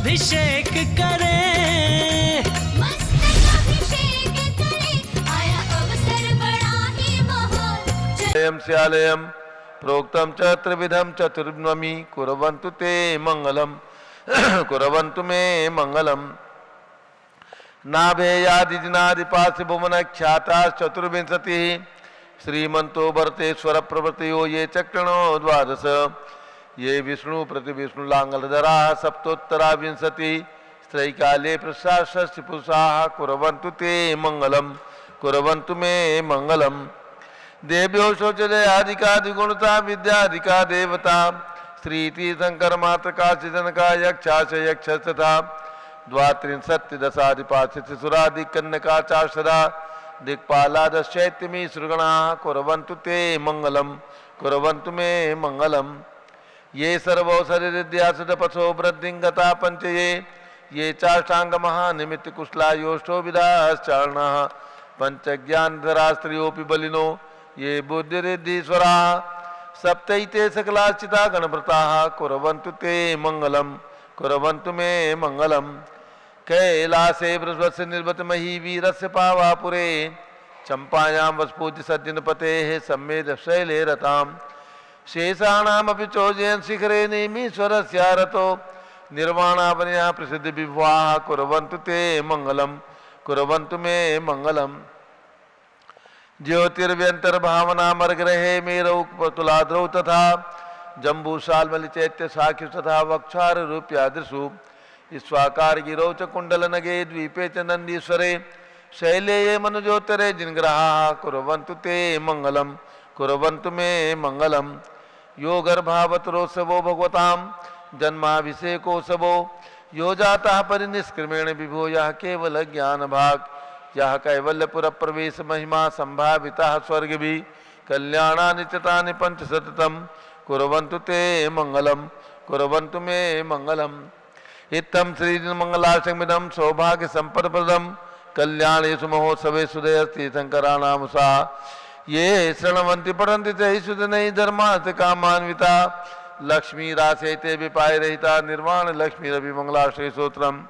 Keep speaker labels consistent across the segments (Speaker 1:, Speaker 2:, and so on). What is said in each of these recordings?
Speaker 1: अभिषेक करें,
Speaker 2: मस्तक अभिषेक करें, आया अवसर बड़ा ही महान।
Speaker 3: स्यालयम प्रोक्तम च त्रिविधम चतुर्नमी कुर्वन्तु ते मंगलम कुर्वन्तु मे मंगलम। नाभेयादिनादिपास्य भुवन ख्याता चतुर्विंशति श्रीमंतो भरतेश्वर प्रवृत्तियो ये चक्रणो द्वादश ये विष्णु प्रति विष्णु लांगलधरा सप्तोत्तरा विंशति स्त्रैकाले प्रसाष्टि पुरुषाः कुर्वन्तु ते मंगलम कुर्वन्तु मे मंगलम। देव्यो शौचलयादिकादिगुणता विद्यादिका देवता श्रीति शंकर मातृका जनका यक्षाश यक्ष तथा द्वात्रिंशत्तिदशादिपाशुरादि कन्यका चाषदा दिक्पालादश्चैत्यमी श्रुगणा कुर्वन्तु ते मंगलम कुर्वन्तु मे मंगलम। ये सर्वौसरिद्यासुदपथो वृद्धिंगता पंचये ये चाष्टांग महानिमित्त कुशलायोष्टो विधाश्चार्णः पंचज्ञानधरा स्त्रियोऽपि बलिनो ये बुद्धिरिद्धीश्वरा सप्तैते सकलाश्चिता गणव्रताः कुर्वन्तु ते मंगलम कुर्वन्तु मे मंगलम। कैलासे बृहस्पति निर्वत मही वीरस्य पावापुरे चंपायां वसपूज्य सज्जनपतेः सम्मेद शैले रतां शेषाणामपि चोजयन् शिखरे नेमीश्वरस्यारतो निर्वाणावन्याः प्रसिद्ध विभवाः कुर्वन्तु ते मंगलम कुर्वन्तु मे मंगलम। ज्योतिर्व्यंतर्भावनामर्ग्रहे मेरौ तुलाद्रौ तथा जम्बूशालमलि चैत्य साख्य तथा वक्षार रूप्यादृशु स्वाकार गिरौ च कुंडल नगे द्वीपे च नंदीश्वरे शैले ये मनुजोत्तरे जिनग्रहाः कुर्वन्तु ते मंगलम कुर्वन्तु मे मंगलम। यो गर्भावतरोत्सवो भगवतां जन्माभिषेकोत्सवो यो जातः परिनिष्क्रमेण विभो यः केवल ज्ञान भाग यः कैवल्यपुर प्रवेश महिमा संभावितः स्वर्ग भी कल्याणानि चितानि पंचशततम कुर्वन्तु ते मंगलम कुर्वन्तु मे मंगलम। इत्थं श्रीमंगलाष्टकमिदं सौभाग्य संपदप्रदं कल्याणेषु महोत्सवेषु दयस्ति शंकराणामुषा ये शृण्वन्ति पठन्ति च सुजनैः धर्मार्थ कामान्विता लक्ष्मी राशेते विपाय रहिता निर्वाण लक्ष्मी रवि मंगलाष्टक स्तोत्रम्।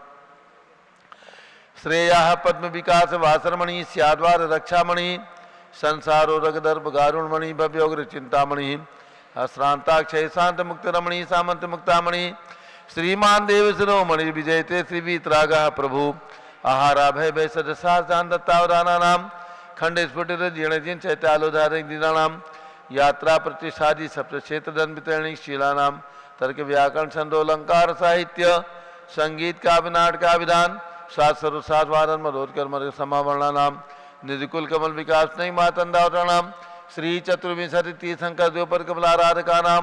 Speaker 3: श्रेयः पद्म विकास वासरमणि स्याद्वार रक्षामणि संसारो रगदर्भ गारुणमणि भव्योग्र चिंतामणि अश्रांताक्षय शांत मुक्त रमणी सामंत मुक्तामणि श्रीमान देव शिरोमणि विजयते श्री वीतरागः प्रभु आहारा भय भय सदसा दत्तावदानानां खंड स्फुटित जीर्णजीर्ण चैत्यालोधारिक दीनानां यात्रा प्रतिष्ठादि सप्त क्षेत्र दंड शीलानां तर्क व्याकरण छंदोलंकार साहित्य संगीत काव्य नाटक विधान शास्त्र साधवादन मधोत्कर मर्ग समावर्णानां निधिकुल कमल विकास नहीं मातंदावतानां श्री चतुर्विंशति तीर्थंकर द्योपर कमलाराधकानां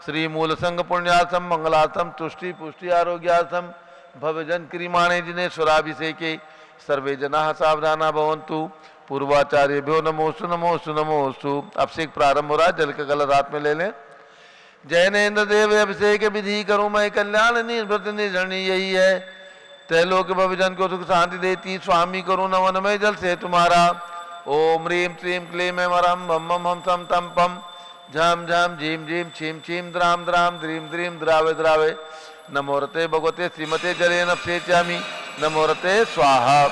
Speaker 3: श्री मूल संघ पुण्यार्थम मंगलार्थम तुष्टि पुष्टि आरोग्यार्थम भवजन क्रियमाणे जिनेश्वराभिषेके सर्वे जनाः सावधाना भवन्तु। पूर्वाचार्यभ्यो नमोस्तु नमोस्तु नमोस्तु। अब से प्रारंभ हो रहा है, जल का गलत हाथ में ले लें। जैनेन्द्र देव अभिषेक विधि करूँ मैं कल्याण निर्भृत निर्जनी यही है तैलोक भवजन को सुख शांति देती स्वामी करूँ नवनमय जल से तुम्हारा। ओम ह्रीं श्रीं क्लीं ऐं वरं बम बम हम सम तम पम झम झम झीम झीम छीम छीम द्राम द्राम द्रीम द्रीम द्रावे द्रावे नमोरते भगवते श्रीमते जले नप्सेत्यामि नमोरते स्वाहा।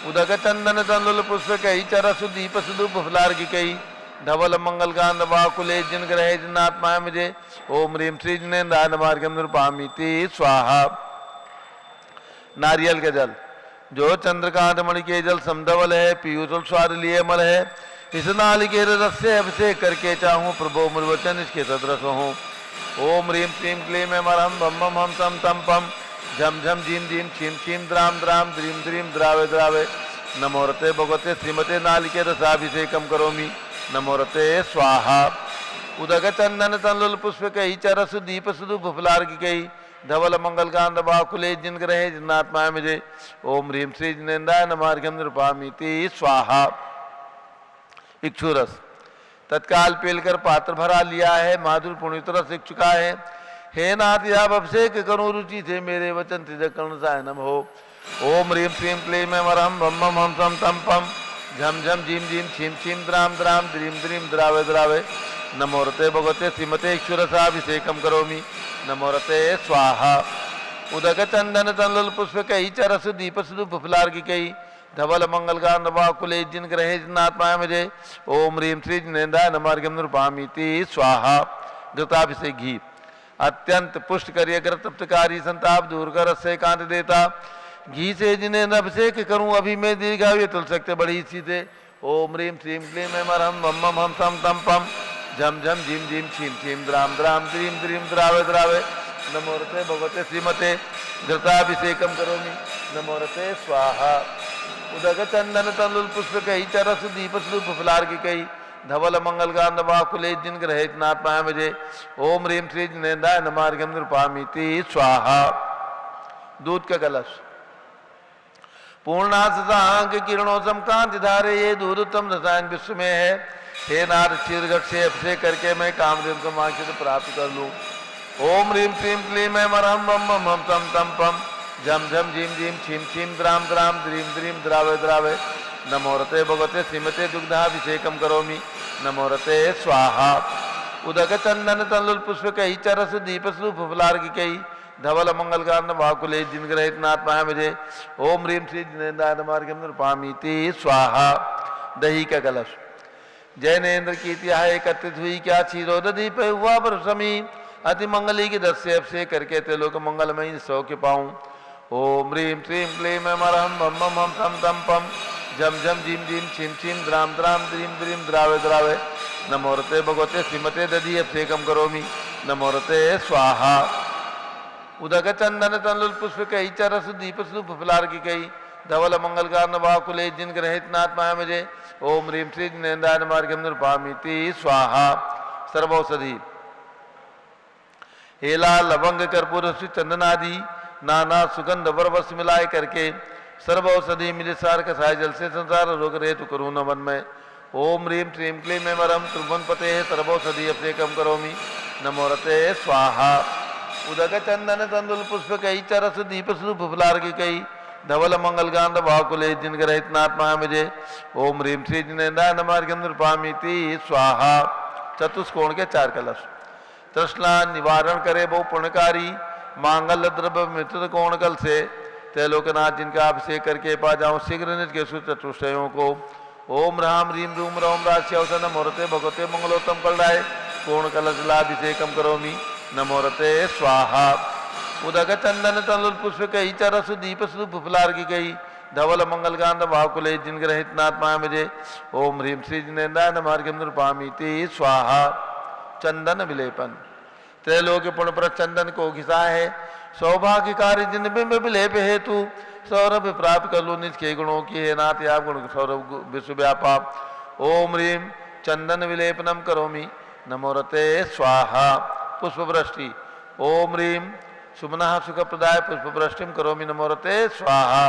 Speaker 3: उदक चंदन तंदुल पुष्प कई चरसु दीप सुदूप फलार्घि कई धवल मंगल कांद वाकुले जिन ग्रहे जिनात्मा मुझे ओम ह्रीं श्री जिनेन्द्राय मार्गम निरूपामीति स्वाहा। नारियल के जल जो चंद्रकांत मणि के जल समधवल है पीयूष स्वाद लिए मल है इस नालिके रस से अभिषेक करके चाहूँ प्रभो मुर्वचन इसके सदृश हूँ। ओम ह्रीं श्रीं क्लीं ऐं वरं बम बम हम सम तम पम झम झम झीम झीम छीम छीम द्राम द्राम द्रीम द्रीम द्रावे द्रावे नमोरते भगवते श्रीमते नालिके रसाभिषेकम करोमि नमोरते स्वाहा। उदक चंदन तंलुल पुष्प कई चरसु दीप सुदूप फलार्घि कई धवल मंगल कांद बाकुले जिन ग्रहे जिनात्मा मुझे ओम ह्रीं श्री जिनेन्द्राय नमार्घ्यम निरूपामीति स्वाहा। इक्षुरस तत्काल पेलकर पात्र भरा लिया है माधुर पुण्य रस इच्छुका है हे नाथ आप अभिषेक करूँ रुचि थे मेरे वचन त्रिजकर्ण सायनम हो। ओम ह्रीं श्रीं क्लीं ऐं वरं बम बम हम सम तम पम झम झम झीम झीम छीम छीम द्राम द्राम द्रीम द्रीम द्रावे द्रावे नमोरते भगवते श्रीमते इक्षुरसाभिषेकम करोमि नमोरते स्वाहा। उदक चंदन तंदुल पुष्प कई चरस दीप सुदूप फुलार की कई धवल मंगल का नवाकुले जिन ग्रहे जिनात्मा मुझे ओम ह्रीम श्री जिनेन्द्राय नमार्गम नृपामीति स्वाहा। घृताभिषेक घी अत्यंत पुष्ट करिय ग्रत तप्तकारी संताप दूर कर रस से कांत देता घी से जिन्हें अभिषेक करूं अभी मैं दीर्घायु तुल सकते बड़ी सीधे ओम ह्रीम श्रीम क्लीम मरम मम मम हम सम तम पम झम झम झिम झिम छीम छीम द्राम द्राम द्रीम द्रीम द्रावे द्रावे नमोरते भगवते श्रीमते घृताभिषेकम करोमि नमोरते स्वाहा। उदक चंदन तंदुल पुष्प कई चरस दीप स्वरूप फुलार की कई धवल मंगल का नवाकुले जिन ग्रहे नात्मा मुझे ओम ह्रीम श्री जिनेन्द्राय नमार्गम नृपामीति स्वाहा। दूध का कलश पूर्णांग किरणों समकांत धारे ये दूध उत्तम रसायन विश्व में है। हे नार चीरघट से अभिषेक करके मैं कामदेव को मांग प्राप्त कर लूं। ओम ह्रीम श्रीम क्लीम मरहम मम मम हम तम तम पम झम झम झीम झीम छीम छीम द्राम द्राम द्रीम द्रीम द्रावे द्रावे नमोरते भगवते श्रीमते दुग्धाभिषेकम करोमि नमोरते स्वाहा। उदक चंदन तंदुल पुष्प कई चरस दीप स्वरूप फुलार की कई धवल मंगल का नवाकुले जिन ग्रहित नात्मा मुझे ओम ह्रीम श्री जिनेन्द्राय नमार्गम नृपामीति स्वाहा। दही का कलश जैनेन्द्र की तिहा एकत्रित हुई क्या क्षीरोदधि पे हुआ बरसमी अति मंगली की दस्य अभिषेक करके ते लोक मंगलमयी सौख्य पाऊं। ओम ह्रीम श्रीम क्लीम मरहम मम मम हम तम तम पम झम झम झीम झीम छीम छीम द्राम द्राम द्रीम द्रीम द्रावे द्रावे नमोरते भगवते श्रीमते दधि अभिषेकम करोमि नमोरते स्वाहा। उदक चंदन तंदुल पुष्प कई चरस दीप स्वरूप फुलार की कई धवल मंगल का नवाकुले जिन ग्रहित नात्मा मुझे ओम ह्रीम श्री जिनेन्द्राय नमार्गम नृपामीति स्वाहा। सर्वौषधि हेला लवंग कर्पूर चंदन आदि नाना सुगंध वरवस मिलाए करके सर्वौषधि मिले सार कसाय जल से संसार रोग रेतु करूँ न वन में। ओम ह्रीम श्रीम क्लीम मरम त्रिभुवन पते सर्वौषधि अभिषेकम करोमि नमोरते स्वाहा। उदक चंदन तंदुल पुष्प कई चरस दीप स्वरूप फुलार की कई धवल मंगल गांध भाकुले जिन ग्रहित नात्मा मुझे ओम ह्रीम श्री जिनेन्द्राय नमार्गम नृपामीति स्वाहा। चतुष्कोण के चार कलश तृष्णा निवारण करे बहु पुण्यकारी मांगल्य द्रव्य मित्र कोण कल से त्रैलोकनाथ जिनका अभिषेक करके पा जाऊं शीघ्र निज के चतुष्टयों को। ओम राम रीम रूम रोम राशि अवसन नमोरते भगवते मंगलोत्तम कलराय कोण कलशलाभिषेकम करोमि नमोरते स्वाहा। उदक चंदन तंदुल पुष्प कई चरस दीप स्वरूप फुलार की गई धवल मंगल गांध भाकुले जिन ग्रहित नात्मा मुझे ओम ह्रीम श्री जिनेन्द्राय नमार्गम नृपामीति स्वाहा। चंदन विलेपन त्रैलोक पुण्य पर चंदन को घिसा है सौभाग्यकारी जिन बिंब विलेप हेतु सौरभ प्राप्त कर लो निज के गुणों की है नाथ आप गुण सौरभ विश्व व्यापा। ओम ह्रीम चंदन विलेपनम करोमि नमोरते स्वाहा। पुष्प वृष्टि ओम ह्रीम सुमना सुख प्रदाय पुष्प वृष्टिम करोमि नमोरते स्वाहा।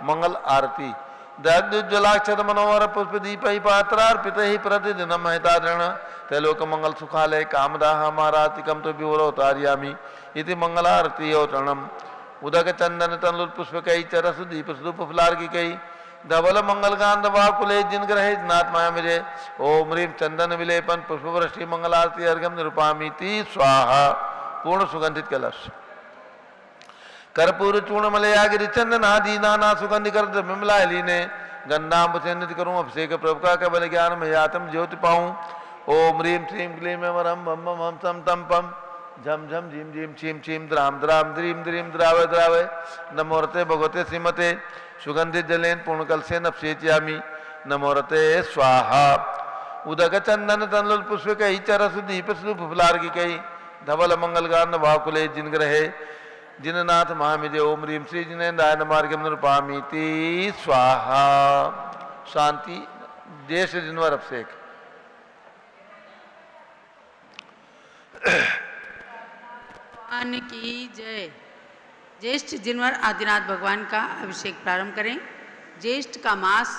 Speaker 3: मंगल आरती दग्धज्वलाक्षत मनोहर पुष्प दीप ही पात्रार्पित ही प्रतिदिनम हितादृण त्रैलोक मंगल सुखालय कामदाह मारातिकम तो विवरोतार्यामि इति मंगलारती औतरणम। उदक चंदन तंदुल पुष्प कई चरस दीप स्वरूप फुलार की कई धवल मंगल गांध वाकुले जिन ग्रहे नात्मा मुझे ओम ह्रीम चंदन विलेपन पुष्प वृष्टि मंगलारती अर्घम निरूपामीति स्वाहा। पूर्ण सुगंधित कलश कर्पूर चूर्ण मलयागिरी चंदन आदि नाना सुगंधि कर द्रव्यमला लीने गंधाम निधि करूँ अभिषेक प्रभु का केवल ज्ञान में आत्म ज्योति पाऊं। ओम ह्रीम श्रीम क्लीम मरम मम हम तम तम पम झम झम झीम झीम छीम छीम द्राम द्राम द्रीम द्रीम द्रावे द्रावे नमोरते भगवते श्रीमते सुगंधित जलेन पूर्णकल से नपसेच्यामि नमोरते स्वाहा। उदक चंदन तंदुल पुष्प कई चरस दीप स्वरूप फुलार की कई धवल मंगल गान भाकुले जिन ग्रहे जिननाथ महामिजे ओम ह्रीम श्री जिनेन्द्राय नमार्गम नृपामीति स्वाहा। शांति देश जिनवर अभिषेक
Speaker 4: भगवान की जय। ज्येष्ठ जिनवर आदिनाथ भगवान का अभिषेक प्रारंभ करें। ज्येष्ठ का मास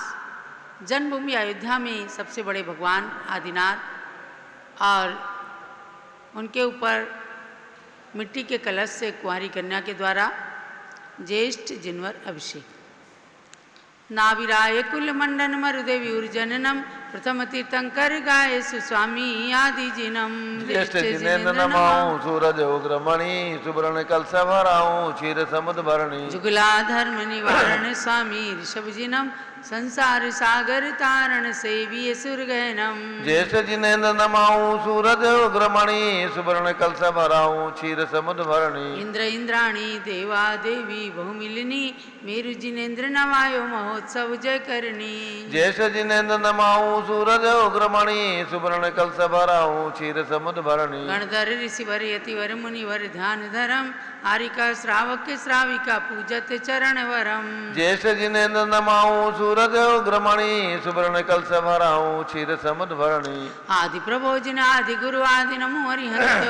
Speaker 4: जन्मभूमि अयोध्या में सबसे बड़े भगवान आदिनाथ और उनके ऊपर मिट्टी के कलश से कुंवारी कन्या के द्वारा ज्येष्ठ जिनवर अभिषेक। नाविराय कुल मंडन मरुदेवी जननम प्रथम तीर्थंकर गाय सुस्वामी आदि जिनम
Speaker 3: ज्येष्ठ जिनेन्द्र नमाऊं सूरज उग्रमणि सुब्रण कल सभराऊं क्षीर समुद्र भरणी
Speaker 4: जुगला धर्म निवारण स्वामी ऋषभ जिनम संसार सागर तारण सेवी सुरगैनम
Speaker 3: ज्येष्ठ जिनेन्द्र नमाऊं सूरज उग्रमणि सुब्रण कल सभराऊं क्षीर समुद्र भरणी
Speaker 4: इंद्र इंद्राणी देवा देवी बहुमिलिनी मेरु जिनेन्द्र नवायो महोत्सव जय करनी
Speaker 3: ज्येष्ठ जिनेन्द्र नमाऊं सूरज उग्रमणि सुब्रण कल सभराऊं क्षीर समुद्र भरणी
Speaker 4: गणधर ऋषिवर यतिवर मुनिवर ध्यान धरम आरिका श्रावक श्राविका पूजत चरण वरम
Speaker 3: ज्येष्ठ जिनेन्द्र नमाऊं सूरज उग्रमणि सुब्रण कल सभराऊं क्षीर समुद्र भरणी
Speaker 4: आदि प्रभोजन आदि गुरु आदि नमो हरिहंत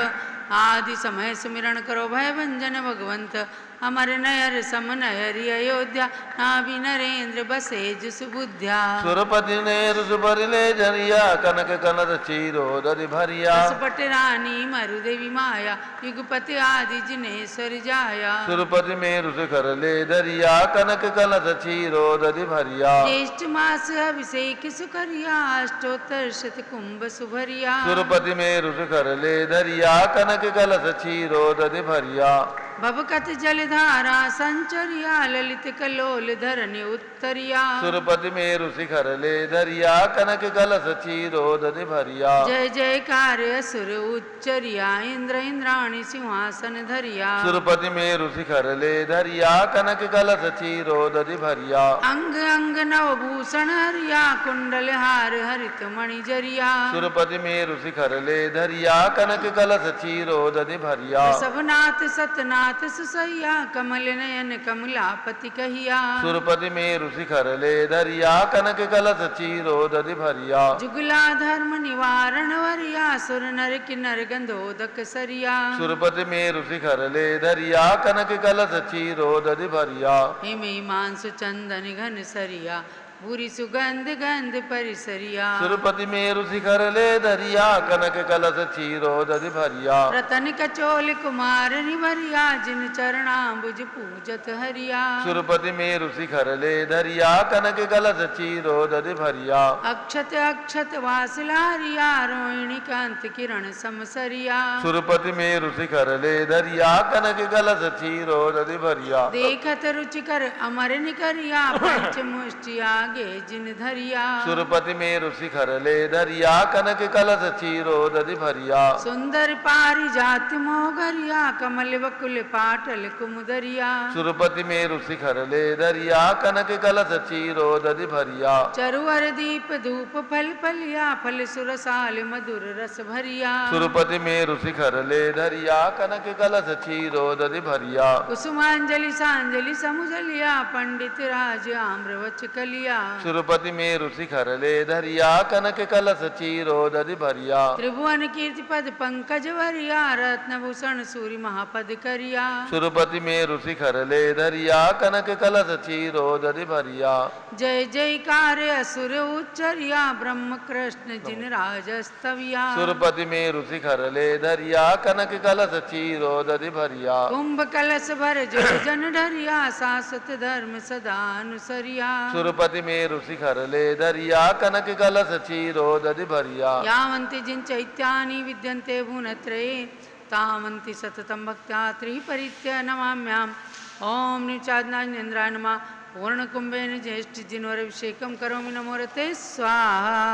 Speaker 4: आदि समय सुमिरण करो भय भंजन भगवंत अमर नयर सम नयरि अयोध्या नाभि नरेंद्र बसे सुबुद्ध्या
Speaker 3: सुरपति ने रुसुभरिले झरिया कनक कनद चीरो दधि भरिया
Speaker 4: पट रानी मरुदेवी माया युगपति आदि जिनेश्वर जाया
Speaker 3: सुरपति में रुस करले धरिया कनक कलद चीरो दधि भरिया
Speaker 4: ज्येष्ठ मास अभिषेक सुकरिया अष्टोत्तर शत कुंभ सुभरिया
Speaker 3: सुरपति में रुस करले धरिया कनक कलद चीरो दधि भरिया
Speaker 4: भवकत जलधारा संचरिया ललित कलोल धरनी उत्तरिया
Speaker 3: सुरपति में रुशिखर ले धरिया कनक कलश चीरो दधि भरिया
Speaker 4: जय जयकार असुर उच्चरिया इंद्र इंद्राणी सिंहासन धरिया
Speaker 3: सुरपति में रुशिखर ले धरिया कनक कलश चीरो दधि भरिया
Speaker 4: अंग अंग नवभूषण हरिया कुंडल हार हरित मणि जरिया
Speaker 3: सुरपति में रुशिखर ले धरिया कनक कलश चीरो दधि भरिया
Speaker 4: सबनाथ सतनाथ सुसैया कमल नयन कमलापति कहिया
Speaker 3: सुरपति में रुशिखर ले धरिया कनक कलश चीरो दधि भरिया
Speaker 4: जुगला धर्म निवारण वरिया सुर नर किन्नर गंधोदक सरिया
Speaker 3: सुरपति में रुशिखर ले धरिया कनक कलश चीरो दधि भरिया
Speaker 4: हिमे मांसु चंदन घन सरिया बुरी सुगंध गंध परिसरिया
Speaker 3: सुरपति में रुशिखर ले धरिया कनक कलश चीरो दधि भरिया
Speaker 4: रतन कचोल कुमार निवरिया जिन चरणाम्बुज पूजत हरिया
Speaker 3: सुरपति में रुशिखर ले धरिया कनक कलश चीरो दधि भरिया
Speaker 4: अक्षत अक्षत वासलारिया रोहिणी कांत किरण समसरिया
Speaker 3: सुरपति में रुशिखर ले धरिया कनक कलश चीरो दधि भरिया
Speaker 4: देखत रुचिकर अमर निकरिया पंच मुष्टिया गे जिन धरिया
Speaker 3: सुरपति में रुशिखर ले धरिया कनक कलश चीरो दधि भरिया
Speaker 4: सुंदर पारिजात मोगरिया कमल बकुल पाटल कुमुदरिया
Speaker 3: सुरपति में रुशिखर ले धरिया कनक कलश चीरो दधि भरिया
Speaker 4: चरुवर दीप धूप फल फलिया फल सुरसाल मधुर रस भरिया
Speaker 3: सुरपति में रुशिखर ले धरिया कनक कलश चीरो दधि भरिया
Speaker 4: कुसुमांजलि सांजलि समुजलिया पंडित राज आम्रवच कलिया
Speaker 3: सुरपति में रुशिखर ले धरिया कनक कलश चीरो दधि भरिया
Speaker 4: त्रिभुवन कीर्ति पद पंकज वरिया रत्न भूषण सूर्य महापद करिया
Speaker 3: सुरपति में रुशिखर ले धरिया कनक कलश चीरो दधि भरिया
Speaker 4: जय जयकार असुर उच्चरिया ब्रह्म कृष्ण जिन राजस्तविया
Speaker 3: सुरपति में रुशिखर ले धरिया कनक कलश चीरो दधि भरिया
Speaker 4: कुंभ कलश भर जो जन ढरिया शाश्वत धर्म सदा अनुसरिया
Speaker 3: सुरपति में रुशिखर ले धरिया कनक कलश चीरो दधि भरिया
Speaker 4: यावन्ति जिन चैत्यानि विद्यन्ते भुवनत्रये तावन्ति सततं भक्त्या त्रिपरित्य नमाम्याम् ओम निचादनाय नमः पूर्ण कुंभेन ज्येष्ठ जिनवरभिषेकं करोमि नमोरते स्वाहा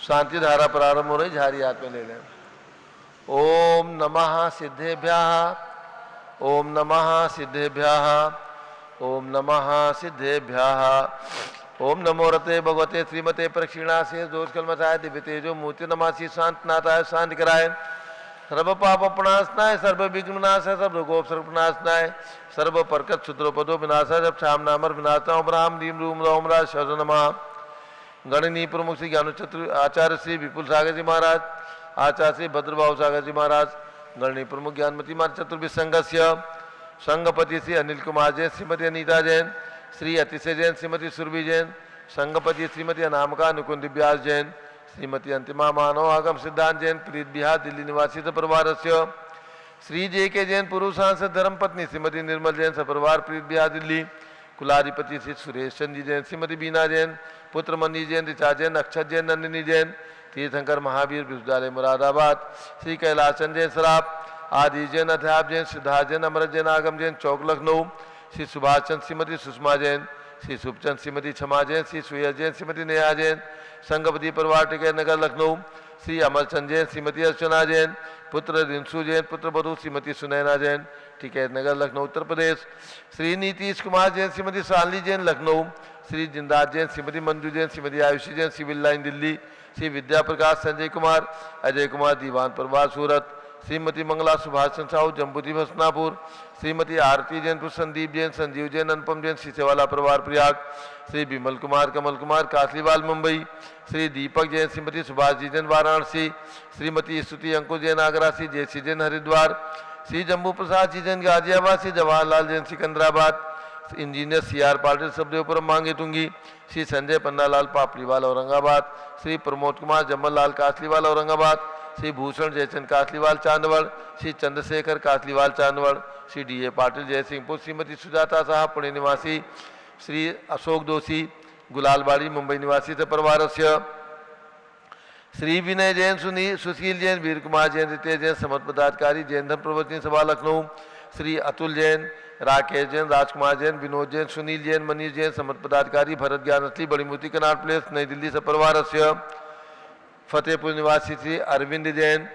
Speaker 3: शांति धारा प्रारंभ हो रही, झारी हाथ में ले लें। ओम नमः सिद्धेभ्यः ओम नमः सिद्धेभ्यः ओम नमः सिद्धेभ्यः ओम नमो रते भगवते श्रीमते प्रक्षिणासे दोष कलमसाय दिव्य तेजो मूर्ति नमासी शांत नाथाय शांति कराय सर्व पाप प्रणाशनाय सर्व विघ्न विनाशाय सर्व रोगोप सर्वनाशनाय सर्व परकत शुद्रोपदो विनाशाय जब शाम नामर विनाशाओं ब्राह्म नीम रूम रोम राज शरण नमः गणनी प्रमुख श्री ज्ञान चतुर आचार्य श्री विपुल सागर जी महाराज आचार्य श्री भद्रभाव सागर जी महाराज गणनी प्रमुख ज्ञानमती महाराज चतुर्विद संघस्य संघपति श्री अनिल कुमार जैन श्रीमती अनीता जैन श्री अतिशय जैन श्रीमती सुरभि जैन संघपति श्रीमती अनामिका नुकुंद व्यास जैन श्रीमती अंतिमा मानव आगम सिद्धांत जैन प्रीत बिहार दिल्ली निवासी परिवार श्री जे के जैन पुरुष सांसद धर्मपत्नी श्रीमती निर्मल जैन सपरिवार प्रीत बिहार दिल्ली कुलाधिपति श्री सुरेश चंद्र जी जैन, श्रीमती बीना जैन, पुत्र मनी जैन, ऋचा जैन, अक्षत जैन, नंदिनी जैन, तीर्थंकर महावीर विश्वविद्यालय मुरादाबाद, श्री कैलाश चंद जैन सराफ, आदि जैन, अध्याप जैन, सिद्धार्थ जैन, अमृत जैन, आगम जैन, चौक लखनऊ, श्री सुभाष चंद, श्रीमती सुषमा जैन, श्री सुखचंद, श्रीमती क्षमा जैन, श्री सुयस जैन, श्रीमती नेहा जैन, संगपति परिवार टिकैत नगर लखनऊ, श्री अमरचंद जैन, श्रीमती अर्चना जैन, पुत्र रिंसू जैन, पुत्र बधू श्रीमती सुनैना जैन, टिकैत नगर लखनऊ उत्तर प्रदेश, श्री नीतीश कुमार जैन, श्रीमती शालिनी जैन लखनऊ, श्री जिंदात जैन, श्रीमती मंजू जैन, श्रीमती आयुषी जैन, सिविल लाइन दिल्ली, श्री विद्या प्रकाश संजय कुमार, अजय कुमार दीवान परिवार सूरत, श्रीमती मंगला सुभाष चंद्र साहू जम्बूद्वीप हसनापुर, श्रीमती आरती जैन, संदीप जैन, संजीव जैन, अनुपम जैन, सीसेवाला परिवार प्रयाग, श्री विमल कुमार कमल कुमार कासलीवाल मुंबई, श्री दीपक जैन, श्रीमती सुभाष जी जैन वाराणसी, श्रीमती स्तुति अंकुश Jain Agra, Shri JC Jain Haridwar, Shri Jambu Prasad ji Jain Ghaziabad, Shri Jawaharlal Jain Secunderabad, engineer CR Patil सबदेवपुरम मांगे तुंगी, श्री संजय पन्नालाल पापड़ीवाल औरंगाबाद, श्री प्रमोद कुमार जम्मललाल कासलीवाल औरंगाबाद, श्री भूषण जयचंद कासलीवाल चांदवड़, श्री चंद्रशेखर कासलीवाल चांदवड़, श्री DA पाटिल जयसिंहपुर, श्रीमती सुजाता साहब पुणे निवासी, श्री अशोक दोषी गुलालबाड़ी मुंबई निवासी से परिवारस्य, श्री विनय जैन, सुशील जैन, वीर कुमार जैन, रितेश जैन समर्थ पदाधिकारी जैन धर्म प्रवर्तन सभा लखनऊ, श्री अतुल जैन, राकेश जैन, राजकुमार जैन, विनोद जैन, सुनील जैन, मनीष जैन समर्थ पदाधिकारी भरत ज्ञान असली बड़ी मूर्ति कनाट प्लेस नई दिल्ली से परिवारस्य, फतेहपुर निवासी श्री अरविंद जैन,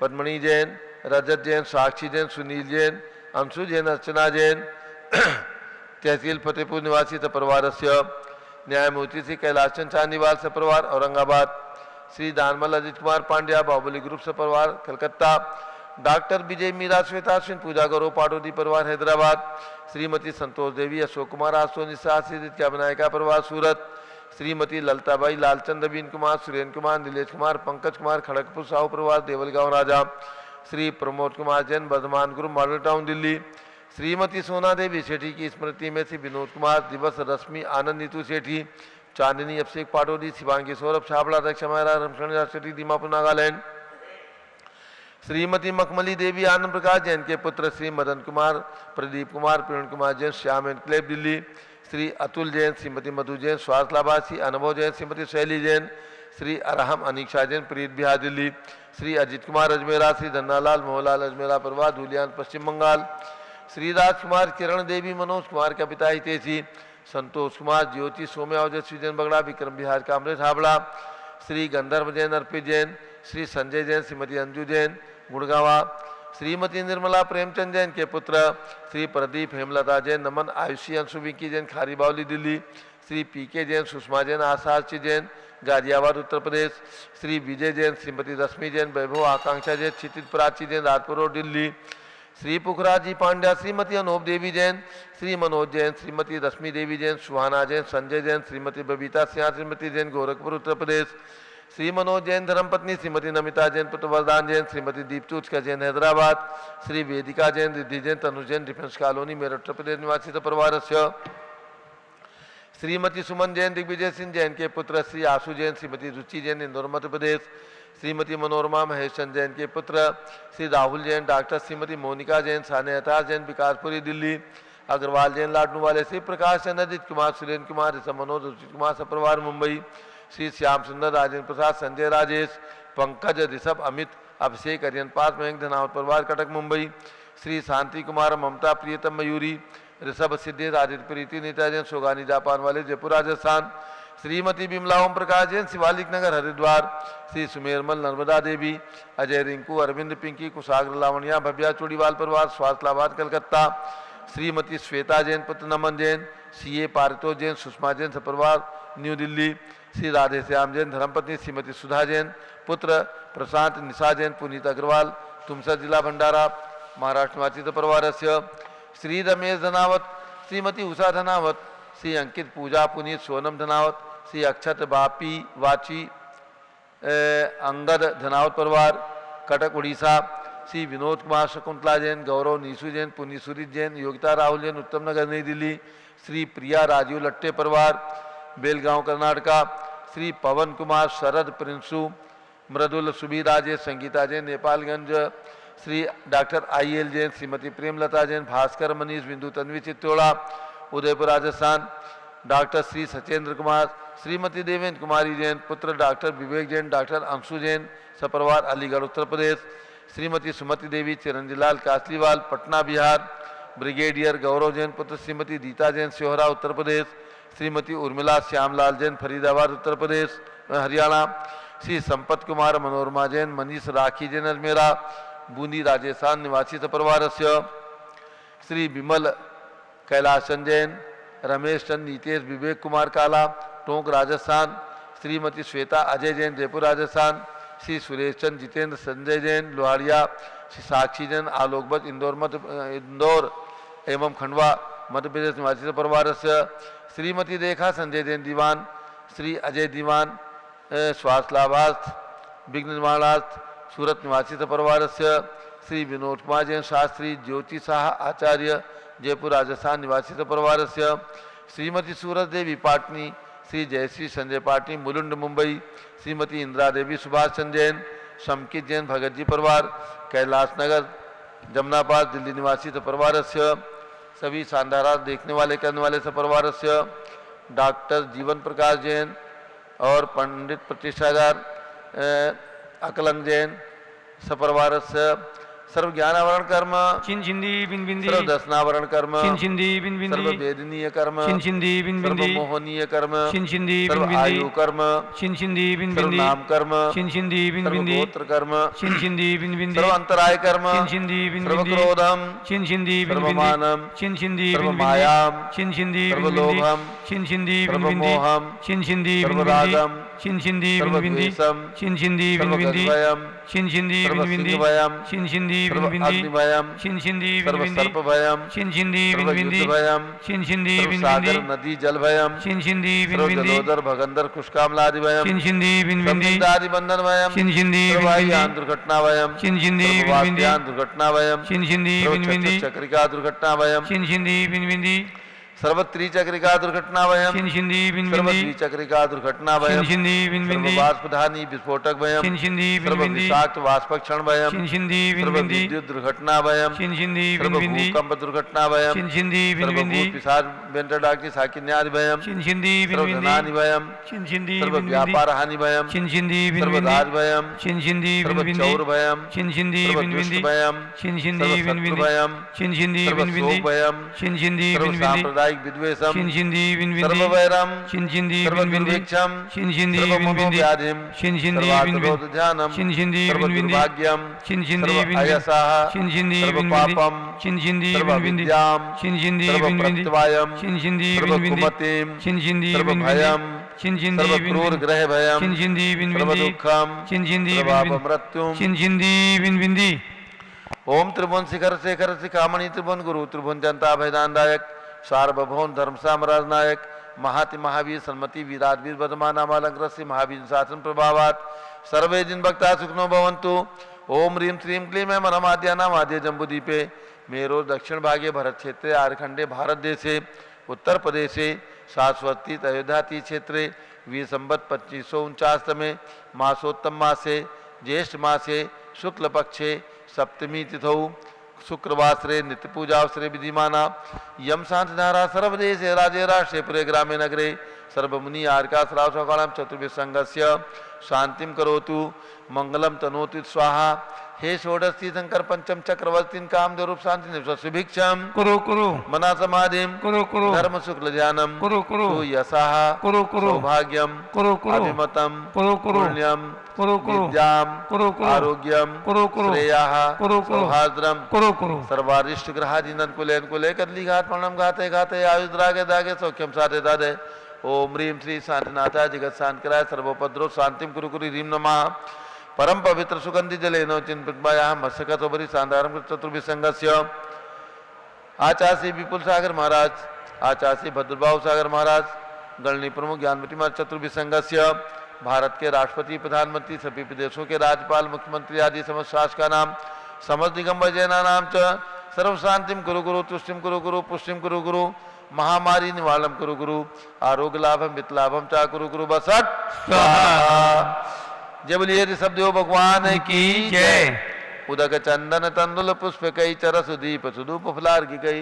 Speaker 3: पद्मणी जैन, रजत जैन, साक्षी जैन, सुनील जैन, अंशु जैन, अर्चना जैन, तहसील फतेहपुर निवासी से परिवारस्य, न्यायमूर्ति श्री कैलाश चंद चांदीवाल से परिवार औरंगाबाद, श्री दानमल अजित कुमार पांड्या बाहुबली ग्रुप से परिवार कलकत्ता, डॉक्टर विजय मीरा श्वेता सिंह पूजा गौरव पाटोदी परिवार हैदराबाद, श्रीमती संतोष देवी अशोक कुमार आसो निशा श्री विनायका परिवार सूरत, श्रीमती ललताबाई लालचंद बीन कुमार, सुरेंद्र कुमार, नीलेश कुमार, पंकज कुमार खड़गपुर साहू परिवार Deulgaon Raja, Shri Pramod Kumar Jain Vardhman group model town Delhi, Shrimati Sona Devi सेठी की स्मृति में श्री विनोद कुमार दिवस रश्मि आनंद नीतू सेठी, चांदनी अभिषेक पाटोदी, शिवांगी सौरभ छाबड़ा अध्यक्ष हमारा रमशरण सेठी दीमापुर नागालैंड, श्रीमती मखमली देवी आनंद प्रकाश जैन के पुत्र श्री मदन कुमार, प्रदीप कुमार, प्रवीण कुमार जैन श्याम एनक्लेव दिल्ली, श्री अतुल जैन, श्रीमती मधु जैन स्वास्थ्य लाभार्थी, अनुभव जैन, श्रीमती शैली जैन, श्री अरहम अनीक्षा जैन प्रीत बिहार दिल्ली, श्री अजित कुमार अजमेरा, श्री धन्नालाल मोहनलाल अजमेरा परिवार धुलियान पश्चिम बंगाल, श्री राजकुमार किरण देवी मनोज कुमार का पिता हितेशी, संतोष कुमार ज्योति सोम्या ओजस्वी जैन बगड़ा, विक्रम बिहार कामरेज हावड़ा, श्री गंधर्व जैन अर्पित जैन, श्री संजय जैन, श्रीमती अंजू जैन गुड़गावा, श्रीमती निर्मला प्रेमचंद जैन के पुत्र श्री प्रदीप हेमलता जैन नमन आयुषी अंशु विकी जैन खारीबावली दिल्ली, श्री PK जैन, सुषमा जैन, आशाची जैन गाजियाबाद उत्तर प्रदेश, श्री विजय जैन, श्रीमती रश्मि जैन, वैभव आकांक्षा जैन, क्षितिज प्राची जैन राजपुर रोड दिल्ली, श्री पुखराज जी पांड्या, श्रीमती अनूप देवी जैन, श्री मनोज जैन, श्रीमती रश्मि देवी जैन, सुहाना जैन, संजय जैन, श्रीमती बबीता सिंह, श्रीमती जैन गोरखपुर उत्तर प्रदेश, श्री मनोज जैन धर्मपत्नी, श्रीमती नमिता जैन, पुत्र वरदान जैन, श्रीमती दीप्तूचका जैन हैदराबाद, श्री वेदिका जैन, रिद्धि जैन, तनु जैन डिफेंस कॉलोनी मेरठ उत्तर प्रदेश निवासी परिवारस्य, श्रीमती सुमन जैन, दिग्विजय सिंह जैन के पुत्र श्री आशु जैन, श्रीमती रुचि जैन इंदौर मध्य प्रदेश, श्रीमती मनोरमा महेशचंद जैन के पुत्र श्री राहुल जैन, डॉक्टर श्रीमती मोनिका जैन, सानेहतार जैन विकासपुरी दिल्ली, अग्रवाल जैन लाडनू वाले, श्री प्रकाश चंद्र, अजित कुमार, सुरेंद्र कुमार, ऋषभ मनोज, रुचित कुमार सपरिवार मुंबई, श्री श्याम सुंदर, राजेंद्र प्रसाद, संजय राजेश, पंकज, ऋषभ, अमित, अभिषेक, अरियन पास, मयंक धनावत परिवार कटक मुंबई, श्री शांति कुमार, ममता, प्रियतम मयूरी, ऋषभ सिद्धेश, आदित्य प्रीति, नीता जैन, सोगानी जापान वाले जयपुर राजस्थान, श्रीमती बिमला ओम प्रकाश जैन, शिवालिक नगर हरिद्वार, श्री सुमेरमल, नर्मदा देवी, अजय रिंकू, अरविंद पिंकी, कुशाग्र लावणिया, भव्या चूड़ीवाल परिवार स्वास्थ्यलाबाद कलकत्ता, श्रीमती श्वेता जैन, पुत्र नमन जैन, CA पारितो जैन, सुषमा जैन सपरिवार न्यू दिल्ली, श्री राधे श्याम जैन धर्मपत्नी, श्रीमती सुधा जैन, पुत्र प्रशांत, निशा जैन, पुनीत अग्रवाल, तुमसर जिला भंडारा महाराष्ट्र निवासी परिवारस्य, श्री रमेश धनावत, श्रीमती उषा धनावत, श्री अंकित पूजा पुनीत सोनम धनावत, श्री अक्षत बापी वाची अंगद धनावत परिवार कटक उड़ीसा, श्री विनोद कुमार, शकुंतला जैन, गौरव नीसू जैन, पुनी सुरीत जैन, योगिता राहुल जैन, उत्तम नगर नई दिल्ली, श्री प्रिया राजीव लट्टे परिवार बेलगांव कर्नाटका, श्री पवन कुमार, शरद प्रिंसू, मृदुल सुबी राजेश, संगीता जैन नेपालगंज, श्री डॉक्टर IL जैन, श्रीमती प्रेमलता जैन, भास्कर मनीष, बिंदु तन्वी चित्तौड़ा, उदयपुर राजस्थान। डॉक्टर श्री सचेंद्र कुमार, श्रीमती देवेंद्र कुमारी जैन, पुत्र डॉक्टर विवेक जैन, डॉक्टर अंशु जैन, सपरिवार अलीगढ़ उत्तर प्रदेश। श्रीमती सुमति देवी, चिरंजीलाल कासलीवाल, पटना बिहार। ब्रिगेडियर गौरव जैन, पुत्र श्रीमती दीता जैन, सिहोरा उत्तर प्रदेश। श्रीमती उर्मिला श्यामलाल जैन, फरीदाबाद उत्तर प्रदेश हरियाणा। श्री संपत कुमार मनोरमा जैन, मनीष राखी जैन, अजमेरा बूंदी राजस्थान निवासी सपरिवार। श्री विमल कैलाशन जैन, रमेश चंद नीतेश विवेक कुमार काला, टोंक राजस्थान। श्रीमती श्वेता अजय जैन, जयपुर राजस्थान। श्री सुरेश चंद जितेंद्र संजय जैन, लोहारिया। श्री साक्षी जैन, आलोक भट्ट, इंदौर एवं खंडवा मध्य प्रदेश निवासी परिवार। श्रीमती रेखा संजय जैन दीवान, श्री अजय दीवान स्वास्थ्य लाभार्थ विघ्न निर्माणार्थ सूरत निवासी परिवार। श्री विनोद कुमार जैन शास्त्री, ज्योति शाह आचार्य, जयपुर राजस्थान निवासी परिवार। श्रीमती सूरज देवी पाटनी, श्री जयश्री संजय पाटनी, मुलुंड मुंबई। श्रीमती इंदिरा देवी सुभाष चंद्र जैन, शमकित जैन भगत जी परिवार, कैलाश नगर जमुनाबाद दिल्ली निवासी परिवार। सभी शानदार देखने वाले करने वाले परिवार। डॉक्टर जीवन प्रकाश जैन और पंडित प्रतिष्ठागार अकलंग जैन सपरिवार। सर्व ज्ञानावरण कर्म
Speaker 1: चिंचिंदी बिन बिंदी
Speaker 3: सर्व दर्शनावरण कर्म
Speaker 1: चिंचिंदी बिन बिंदी
Speaker 3: सर्व वेदनीय कर्म
Speaker 1: चिंचिंदी बिन
Speaker 3: सर्व
Speaker 1: बिंदी
Speaker 3: मोहनीय कर्म
Speaker 1: चिंचिंदी बिन
Speaker 3: सर्व
Speaker 1: बिंदी
Speaker 3: आयु कर्म
Speaker 1: चिंचिंदी बिन
Speaker 3: सर्व
Speaker 1: बिंदी
Speaker 3: नाम कर्म
Speaker 1: चिंचिंदी बिन
Speaker 3: सर्व
Speaker 1: बिंदी
Speaker 3: गोत्र कर्म
Speaker 1: चिंचिंदी बिन बिंदी
Speaker 3: सर्व अंतराय कर्म
Speaker 1: चिंचिंदी बिन
Speaker 3: सर्व
Speaker 1: बिंदी
Speaker 3: क्रोधम
Speaker 1: चिंचिंदी बिन
Speaker 3: सर्व
Speaker 1: बिंदी
Speaker 3: मानम
Speaker 1: चिंचिंदी
Speaker 3: सर्व
Speaker 1: बिन बिंदी
Speaker 3: मायाम
Speaker 1: चिंचिंदी
Speaker 3: सर्व
Speaker 1: बिन बिंदी
Speaker 3: लोभम
Speaker 1: चिंचिंदी बिन
Speaker 3: सर्व
Speaker 1: बिंदी
Speaker 3: मोहम
Speaker 1: चिंचिंदी
Speaker 3: सर्व
Speaker 1: बिन बिंदी
Speaker 3: रागम
Speaker 1: चिंचिंदी
Speaker 3: सर्व
Speaker 1: बिन बिंदी
Speaker 3: द्वेषम
Speaker 1: चिंचिंदी
Speaker 3: सर्व
Speaker 1: बिन बिंदी
Speaker 3: गजभयम
Speaker 1: चिंचिंदी
Speaker 3: सर्व
Speaker 1: बिन बिंदी
Speaker 3: सिंहभयम
Speaker 1: चिंचिंदी
Speaker 3: सर्व
Speaker 1: बिन बिंदी
Speaker 3: अग्निभयम
Speaker 1: चिंचिंदी बिन
Speaker 3: सर्व
Speaker 1: बिंदी
Speaker 3: सर्पभयम
Speaker 1: चिंचिंदी
Speaker 3: सर्व
Speaker 1: बिन बिंदी
Speaker 3: युद्धभयम
Speaker 1: चिंचिंदी
Speaker 3: सर्व
Speaker 1: बिन
Speaker 3: सागर
Speaker 1: बिंदी
Speaker 3: नदी जलभयम
Speaker 1: चिंचिंदी बिन
Speaker 3: सर्व
Speaker 1: बिंदी
Speaker 3: जलोदर भगंदर कुष्कामलादिभयम
Speaker 1: चिंचिंदी बिन
Speaker 3: सर्व
Speaker 1: बिंदी
Speaker 3: निंदादि बंधनभयम
Speaker 1: चिंचिंदी
Speaker 3: सर्व
Speaker 1: बिन बिंदी
Speaker 3: वायुयान दुर्घटनाभयम
Speaker 1: चिंचिंदी
Speaker 3: सर्व
Speaker 1: बिन बिंदी
Speaker 3: वाष्पयान दुर्घटनाभयम
Speaker 1: चिंचिंदी
Speaker 3: सर्व
Speaker 1: बिन बिंदी
Speaker 3: चक्रिका दुर्घटनाभयम
Speaker 1: चिंचिंदी बिन बिंदी
Speaker 3: सर्व त्रिचक्रिका दुर्घटनाभयम
Speaker 1: चिंचिंदी बिन
Speaker 3: सर्व
Speaker 1: बिंदी
Speaker 3: द्विचक्रिका दुर्घटनाभयम
Speaker 1: चिंचिंदी बिन
Speaker 3: सर्व
Speaker 1: बिंदी
Speaker 3: वाष्पधानी विस्फोटक भयम
Speaker 1: चिंचिंदी बिन
Speaker 3: सर्व
Speaker 1: बिंदी
Speaker 3: विषाक्त वाष्पक्षण भयम
Speaker 1: चिंचिंदी बिन
Speaker 3: सर्व
Speaker 1: बिंदी
Speaker 3: विद्युत दुर्घटनाभयम
Speaker 1: चिंचिंदी
Speaker 3: सर्व
Speaker 1: बिन बिंदी
Speaker 3: भूकंप दुर्घटनाभयम
Speaker 1: चिंचिंदी बिन
Speaker 3: सर्व
Speaker 1: बिंदी
Speaker 3: भूत पिशाच वेंटडाकी साकिन्यादिभयम
Speaker 1: चिंचिंदी बिन
Speaker 3: सर्व
Speaker 1: बिंदी
Speaker 3: धनानिभयम
Speaker 1: चिंचिंदी
Speaker 3: सर्व
Speaker 1: बिन बिंदी
Speaker 3: व्यापार हानिभयम
Speaker 1: चिंचिंदी बिन
Speaker 3: सर्व
Speaker 1: बिंदी
Speaker 3: राजभयम
Speaker 1: चिंचिंदी बिन
Speaker 3: सर्व
Speaker 1: बिंदी
Speaker 3: चौरभयम
Speaker 1: चिंचिंदी
Speaker 3: सर्व
Speaker 1: बिन बिंदी
Speaker 3: दुष्टभयम
Speaker 1: चिंचिंदी
Speaker 3: सर्व
Speaker 1: बिन बिंदी
Speaker 3: शत्रुभयम
Speaker 1: चिंचिंदी
Speaker 3: सर्व
Speaker 1: बिन बिंदी
Speaker 3: शोभभयम
Speaker 1: चिंचिंदी
Speaker 3: सर्व
Speaker 1: बिन बिंदी
Speaker 3: सांप्रदायिक विद्वेषम
Speaker 1: चिंचिंदी बिन बिंदी
Speaker 3: सर्व वैरम
Speaker 1: चिंचिंदी
Speaker 3: सर्व
Speaker 1: बिन बिंदी
Speaker 3: दुर्भिक्षम
Speaker 1: चिंचिंदी
Speaker 3: सर्व
Speaker 1: बिन बिंदी
Speaker 3: मनोव्याधिम
Speaker 1: चिंचिंदी
Speaker 3: सर्व
Speaker 1: बिन बिंदी
Speaker 3: आतुरोध ध्यानम
Speaker 1: चिंचिंदी
Speaker 3: सर्व
Speaker 1: बिन बिंदी
Speaker 3: दुर्भाग्यम
Speaker 1: चिंचिंदी
Speaker 3: सर्व
Speaker 1: बिन बिंदी
Speaker 3: अयसाः
Speaker 1: चिंचिंदी
Speaker 3: सर्व
Speaker 1: बिन बिंदी
Speaker 3: पापम
Speaker 1: चिंचिंदी
Speaker 3: सर्व
Speaker 1: बिन बिंदी
Speaker 3: विद्याम
Speaker 1: चिंचिंदी
Speaker 3: सर्व
Speaker 1: बिन बिंदी
Speaker 3: प्रत्यवायम
Speaker 1: चिंचिंदी
Speaker 3: सर्व
Speaker 1: बिन बिंदी
Speaker 3: कुमतिम
Speaker 1: चिंचिंदी
Speaker 3: सर्व
Speaker 1: बिन बिंदी
Speaker 3: भयम
Speaker 1: चिंचिंदी
Speaker 3: सर्व
Speaker 1: बिन
Speaker 3: क्रूर
Speaker 1: बिंदी
Speaker 3: ग्रह भयम
Speaker 1: चिंचिंदी बिन
Speaker 3: सर्व
Speaker 1: बिंदी
Speaker 3: दुःखम
Speaker 1: चिंचिंदी
Speaker 3: सर्व
Speaker 1: बिन बिंदी
Speaker 3: अपमृत्युम
Speaker 1: चिंचिंदी बिन बिंदी
Speaker 3: ओम त्रिभुवन शिखर शेखर शिखामणि त्रिभुवन गुरु त्रिभुवन जनता भयदानदायक सार्वभौम धर्म साम्राज्य नायक महाति महावीर सन्मति वीराजवीर वर्धमान नामालंकृत महावीर शासन प्रभावात सर्वे जिन भक्ता सुखनो भवन्तु। ओम ह्रीं श्रीं क्लीं मैं मनमाद्या नाम आद्य जम्बूदीपे मेरो दक्षिण भागे भरत क्षेत्रे आरखंडे भारत देशे उत्तर प्रदेशे शाश्वती अयोध्याति क्षेत्रे वीर संवत 2549 तमे मासोत्तम मासे ज्येष्ठ मासे शुक्ल पक्षे सप्तमी तिथौ शुक्रवासरे नित्य पूजावसरे विधिमाना यम शांति धारा सर्वदेशे राज्ये राष्ट्रे पुरे ग्रामे नगरे सर्वमुनि आर्का श्राव सकालम चतुर्भि संघस्य शांतिम करोतु मंगलम तनोतु स्वाहा। हे षोडशी शंकर पंचम चक्रवर्तीन काम रूप शांति सुभिक्षम
Speaker 1: कुरु कुरु
Speaker 3: मना समाधिम
Speaker 1: कुरु कुरु
Speaker 3: धर्म शुक्ल ध्यानम
Speaker 1: कुरु कुरु
Speaker 3: सुयसाः
Speaker 1: कुरु कुरु
Speaker 3: सौभाग्यम
Speaker 1: कुरु कुरु
Speaker 3: अभिमतम
Speaker 1: कुरु कुरु
Speaker 3: पुण्यम
Speaker 1: कुरु कुरु
Speaker 3: विद्याम
Speaker 1: कुरु कुरु
Speaker 3: आरोग्यम
Speaker 1: कुरु कुरु
Speaker 3: श्रेयाः
Speaker 1: कुरु कुरु
Speaker 3: सौहार्द्रम
Speaker 1: कुरु कुरु
Speaker 3: सर्वारिष्ट ग्रहाधीनन कुलेन कुले कदली घात प्रणम घाते घाते आयुद्रागे दागे सौख्यम साधे दादे। ओम ह्रीं श्री शांतिनाथाय जगत शांतिकराय सर्वोपद्रव शांतिम कुरु कुरु ह्रीं नमः। परम पवित्र सुगंधि जलेन चिन्मयाः मत्स्यकतोपरि साधारण चतुर्भिसंगस्य आचार्य विपुल सागर महाराज आचार्य भद्रबाहु सागर महाराज गणनी प्रमुख ज्ञानमती महाराज चतुर्भिसंगस्य भारत के राष्ट्रपति प्रधानमंत्री सभी प्रदेशों के राज्यपाल मुख्यमंत्री आदि समस्त शासक का नाम समस्त दिगंबर जैना नाम च सर्व शांतिम कुरु गुरु तुष्टिम कुरु गुरु पुष्टिम कुरु गुरु महामारी निवारणम कुरु गुरु आरोग्य लाभम वित्त लाभम चा कुरु गुरु बसट जय बोलिए ऋषभदेव भगवान की जय। उदक चंदन तंदुल पुष्प कई चरस दीप सुदूप फुलार की कई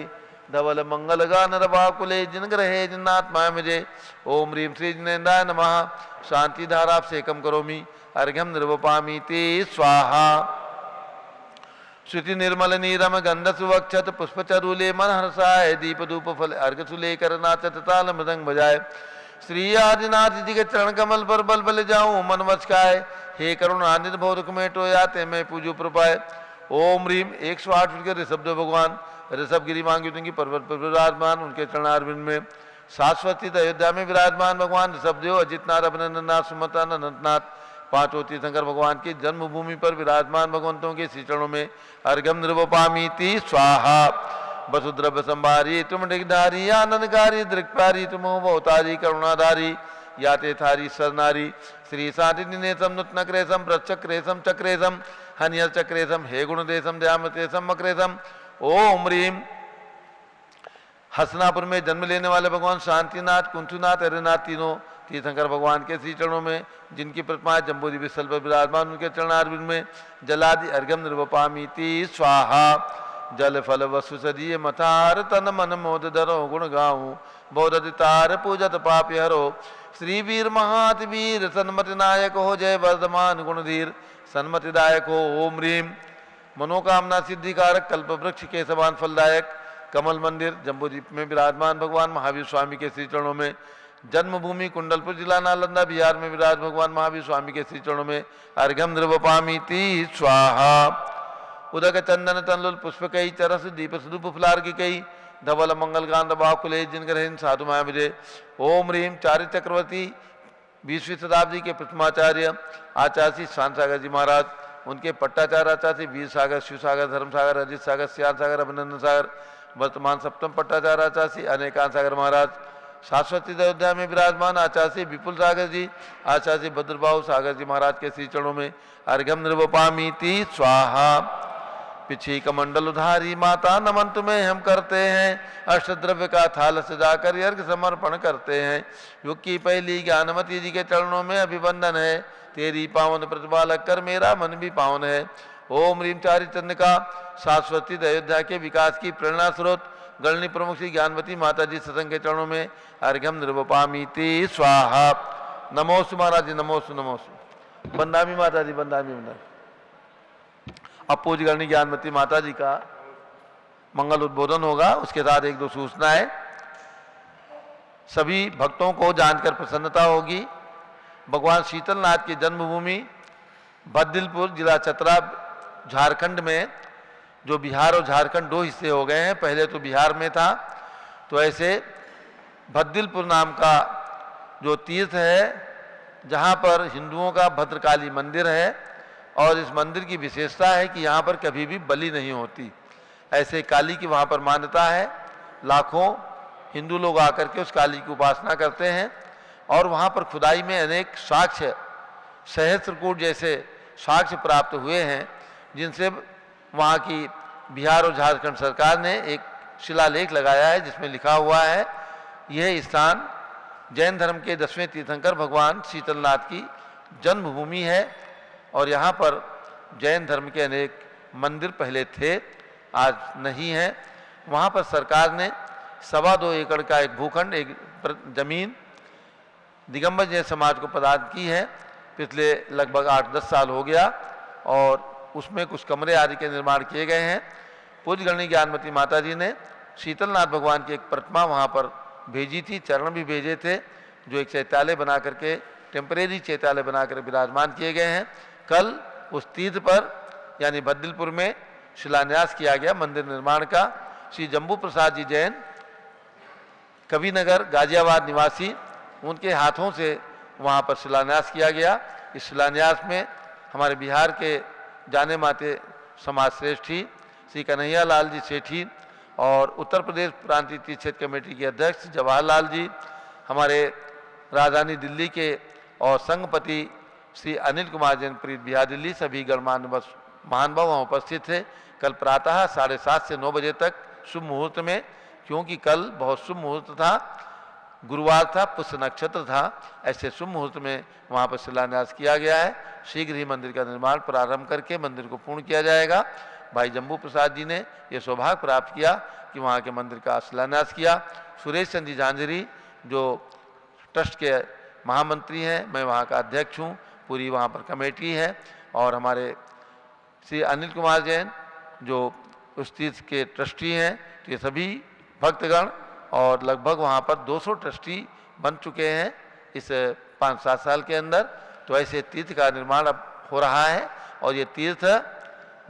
Speaker 3: धवल मंगल गान रवाकुले जिन ग्रहे जिन्नात्मा मुझे। ओम ह्रीं श्री जिनेन्द्राय नमः। शांति धारा सेकम करोमि अर्घ्यम निर्वपामि ते स्वाहा। श्रुति निर्मल नीरम गंध सुवक्षत पुष्पचरूले मन हर्षाय दीप धूप फल अर्घ सुलेकर नाचत ताल मृदंग बजाए। श्री आदिनाथ जी के चरण कमल पर बल बल जाऊं मन मचकाए। हे करुणानिधि भौरक में टोयाते मैं पूजो प्रपाए। ओम ह्रीं 108 के ऋषभ देव भगवान ऋषभ गिरी मांगी की पर्वत पर विराजमान उनके चरणारविंद में शाश्वती अयोध्या में विराजमान भगवान ऋषभदेव अजितनाथ अभिनंदननाथ सुमतानंद अनंतनाथ पांचों तीर्थंकर भगवान की जन्मभूमि पर विराजमान भगवंतों के श्री चरणों में अर्घ्यम निर्वपामीति स्वाहा। वसुद्रव्य संभारी तुम डिगधारी आनंदकारी दृक्पारी तुम भवतारी करुणाधारी याते थारी सरनारी। श्री शांतिनेशम नूतनक्रेशम प्रचक्रेशम चक्रेशम हनियर चक्रेशम हे गुणदेशम दयामतेशम मक्रेशम। ओम ह्रीं हसनापुर में जन्म लेने वाले भगवान शांतिनाथ कुंथुनाथ हरिनाथ तीनों तीर्थंकर भगवान के श्री चरणों में जिनकी प्रतिमा जम्बूद्वीप स्थल पर विराजमान उनके चरणारविंद में जलादि अर्घ्यम निर्वपामीति स्वाहा। जल फल वसु सदीय मथार तन मन मोद धरो गुण गाऊं बोधतार पूजत पाप हरो। श्री वीर महात वीर सन्मति नायक हो जय वर्धमान गुणधीर सन्मतिदायक हो। ओम ह्रीं मनोकामना सिद्धिकारक कल्प वृक्ष के समान फलदायक कमल मंदिर जम्बूद्वीप में विराजमान भगवान महावीर स्वामी के श्री चरणों में जन्मभूमि कुंडलपुर जिला नालंदा बिहार में विराज भगवान महावीर स्वामी के श्री चरणों में अर्घ्यम निर्वपामीति स्वाहा। उदक चंदन तनलुल पुष्प कई चरस दीप सुदूप फुलार्घ कई धवल मंगल गान बाकुले जिन ग्रहण साधु माया विजय। ओम ह्रीं चार्य चक्रवर्ती 20वीं शताब्दी के प्रथमाचार्य आचार्य शांत सागर जी महाराज उनके पट्टाचार्य आचार्य वीर सागर शिव सागर धर्म सागर अजित सागर श्याम सागर अभिनंदन सागर वर्तमान सप्तम पट्टाचार्य आचार्य अनेकांत सागर महाराज शाश्वती अयोध्या में विराजमान आचार्य विपुल सागर जी आचार्य भद्रबाहु सागर जी महाराज के श्री चरणों में अर्घ्यम निर्वपामीति स्वाहा। पिछी कमंडल उधारी माता नमन तुम्हें हम करते हैं अष्टद्रव्य का थाल सजाकर अर्घ समर्पण करते हैं। युग की पहली ज्ञानमती जी के चरणों में अभिवंदन है तेरी पावन प्रतिभा लगकर मेरा मन भी पावन है। ओम ह्रीं चारि चंद्रिका शाश्वती अयोध्या के विकास की प्रेरणा स्रोत गणनी प्रमुख श्री ज्ञानवती माता जी सत्संग के चरणों में अर्घ्यम निर्वपामीति स्वाहा। नमोस्तु महाराज जी नमोस्तु नमोस्तु। बंदामी माता जी बंदामी बंदामी। अब पूज्य गणनी ज्ञानवती माता जी का मंगल उद्बोधन होगा उसके साथ एक दो सूचनाएं। सभी भक्तों को जानकर प्रसन्नता होगी भगवान शीतलनाथ की जन्मभूमि बद्दिलपुर जिला चतरा झारखंड में जो बिहार और झारखंड दो हिस्से हो गए हैं पहले तो बिहार में था तो ऐसे बद्दिलपुर नाम का जो तीर्थ है जहाँ पर हिंदुओं का भद्रकाली मंदिर है और इस मंदिर की विशेषता है कि यहाँ पर कभी भी बलि नहीं होती। ऐसे काली की वहाँ पर मान्यता है। लाखों हिंदू लोग आकर के उस काली की उपासना करते हैं और वहाँ पर खुदाई में अनेक साक्ष्य सहस्त्रकूट जैसे साक्ष्य प्राप्त हुए हैं जिनसे वहाँ की बिहार और झारखंड सरकार ने एक शिलालेख लगाया है जिसमें लिखा हुआ है यह स्थान जैन धर्म के 10वें तीर्थंकर भगवान शीतलनाथ की जन्मभूमि है और यहाँ पर जैन धर्म के अनेक मंदिर पहले थे आज नहीं है। वहाँ पर सरकार ने 2.25 एकड़ का एक भूखंड एक जमीन दिगंबर जैन समाज को प्रदान की है। पिछले लगभग 8-10 साल हो गया और उसमें कुछ कमरे आदि के निर्माण किए गए हैं। पूज्य गणनी ज्ञानवती माता जी ने शीतलनाथ भगवान की एक प्रतिमा वहाँ पर भेजी थी चरण भी भेजे थे जो एक चैत्यालय बना करके टेम्परेरी चैत्यालय बनाकर विराजमान किए गए हैं। कल उस तीर्थ पर यानी बद्दिलपुर में शिलान्यास किया गया मंदिर निर्माण का। श्री जम्बू प्रसाद जी जैन कविनगर गाजियाबाद निवासी उनके हाथों से वहाँ पर शिलान्यास किया गया। इस शिलान्यास में हमारे बिहार के जाने माते समाज श्रेष्ठी श्री कन्हैया लाल जी सेठी और उत्तर प्रदेश प्रांतीय तीर्थ क्षेत्र कमेटी के अध्यक्ष जवाहरलाल जी हमारे राजधानी दिल्ली के और संघपति श्री अनिल कुमार जैन प्रीत बिहार दिल्ली सभी गणमान्य महानुभाव वहाँ उपस्थित थे। कल प्रातः 7:30 से 9 बजे तक शुभ मुहूर्त में क्योंकि कल बहुत शुभ मुहूर्त था गुरुवार था पुष्य नक्षत्र था ऐसे शुभ मुहूर्त में वहाँ पर शिलान्यास किया गया है। शीघ्र ही मंदिर का निर्माण प्रारंभ करके मंदिर को पूर्ण किया जाएगा। भाई जम्बू प्रसाद जी ने ये सौभाग्य प्राप्त किया कि वहाँ के मंदिर का शिलान्यास किया। सुरेश चंद जी झांझरी जो ट्रस्ट के महामंत्री हैं, मैं वहाँ का अध्यक्ष हूँ, पूरी वहाँ पर कमेटी है। और हमारे श्री अनिल कुमार जैन जो उस तीर्थ के ट्रस्टी हैं, तो ये सभी भक्तगण और लगभग वहाँ पर 200 ट्रस्टी बन चुके हैं इस 5-7 साल के अंदर। तो ऐसे तीर्थ का निर्माण अब हो रहा है और ये तीर्थ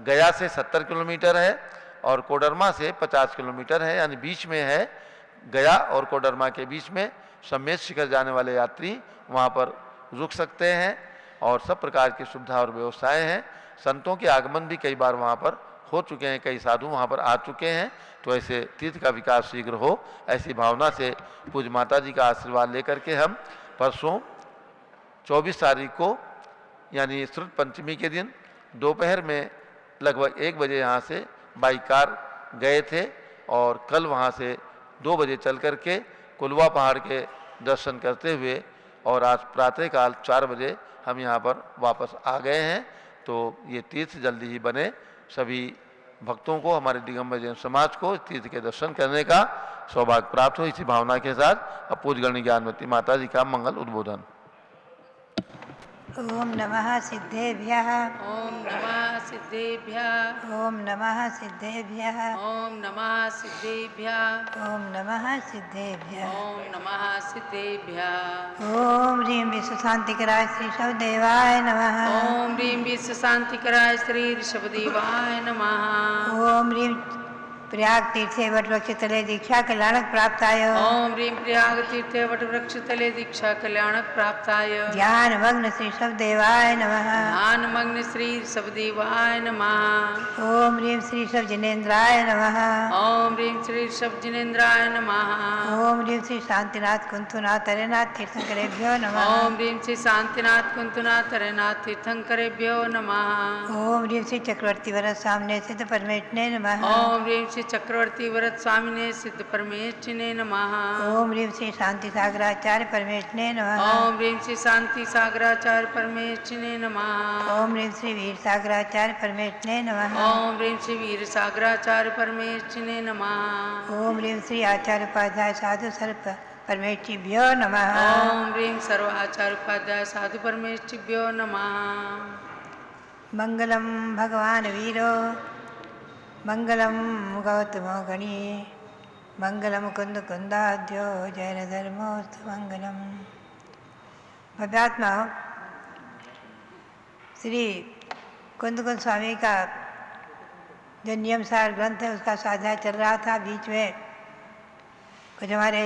Speaker 3: गया से 70 किलोमीटर है और कोडरमा से 50 किलोमीटर है, यानी बीच में है। गया और कोडरमा के बीच में सम्मेद शिखर जाने वाले यात्री वहाँ पर रुक सकते हैं और सब प्रकार की सुविधा और व्यवस्थाएं हैं। संतों के आगमन भी कई बार वहाँ पर हो चुके हैं, कई साधु वहाँ पर आ चुके हैं। तो ऐसे तीर्थ का विकास शीघ्र हो, ऐसी भावना से पूज्य माता जी का आशीर्वाद लेकर के हम परसों 24 तारीख को यानी श्रुत पंचमी के दिन दोपहर में लगभग 1 बजे यहाँ से बाई कार गए थे और कल वहाँ से 2 बजे चल करके कुलवा पहाड़ के दर्शन करते हुए और आज प्रातःकाल 4 बजे हम यहाँ पर वापस आ गए हैं। तो ये तीर्थ जल्दी ही बने, सभी भक्तों को, हमारे दिगंबर जैन समाज को तीर्थ के दर्शन करने का सौभाग्य प्राप्त हो। इसी भावना के साथ अब पूज्यगणी ज्ञानवती माता जी का मंगल उद्बोधन।
Speaker 5: ओम नमः सिद्धेभ्यः।
Speaker 4: ओम नमः सिद्धेभ्यः।
Speaker 5: ओम नमः सिद्धेभ्यः।
Speaker 4: ओम नमः सिद्धेभ्यः।
Speaker 5: ओम नमः सिद्धेभ्यः।
Speaker 4: ओम नमः सिद्धेभ्यः।
Speaker 5: ओम ह्रीं विश्व शांतिकराय श्री शवदेवाय नमः।
Speaker 4: ओम ह्रीं विश्व शांतिकराय श्री ऋषभदेवाय नमः।
Speaker 5: ओम ह्रीं प्रयाग तीर्थे वटवृक्ष तले दीक्षा कल्याणक प्राप्ताय।
Speaker 4: ओम ह्रीं प्रयाग तीर्थे वटवृक्ष तले दीक्षा कल्याणक प्राप्ताय।
Speaker 5: ध्यान मग्न श्री शवदेवाय नमः।
Speaker 4: ध्यान मग्न श्री ऋषभदेवाय नमः।
Speaker 5: ओम ह्रीं श्री शव जिनेन्द्राय नमः।
Speaker 4: ओम ह्रीं श्री ऋषभ जिनेन्द्राय नमः।
Speaker 5: ओम ह्रीं श्री शांतिनाथ कुंतुनाथ हरेनाथ तीर्थंकरेभ्यो नमः।
Speaker 4: ओम ह्रीं श्री शांतिनाथ कुंतुनाथ हरेनाथ तीर्थंकरेभ्यो नमः।
Speaker 5: ओम ह्रीं श्री चक्रवर्ती वरद सामने सिद्ध परमेष्ठिने नमः।
Speaker 4: ओम ह्रीं श्री चक्रवर्ती व्रत स्वामिने सिद्ध परमेष्ठिने नमः।
Speaker 5: ओम ह्रीं श्री शांति सागराचार्य परमेष्ठिने नमः।
Speaker 4: ओम ह्रीं श्री शांति सागराचार्य परमेष्ठिने नमः।
Speaker 5: ओम ह्रीं श्री वीर सागराचार्य परमेष्ठिने नमः।
Speaker 4: ओम ह्रीं श्री वीर सागराचार्य परमेष्ठिने नमः।
Speaker 5: ओम ह्रीं श्री आचार्य उपाध्याय साधु सर्व परमेष्ठिभ्यो नमः।
Speaker 4: ओम ह्रीं सर्व आचार्य उपाध्याय साधु परमेष्ठिभ्यो नमः।
Speaker 5: मंगलम भगवान वीरो मंगलम गौतमो गणी मंगलम कुंद कुंदाद्यो जैन धर्मोस्त मंगलम। भव्यात्मा श्री कुंद कुंद स्वामी का जो नियम सार ग्रंथ है उसका स्वाध्याय चल रहा था। बीच में कुछ हमारे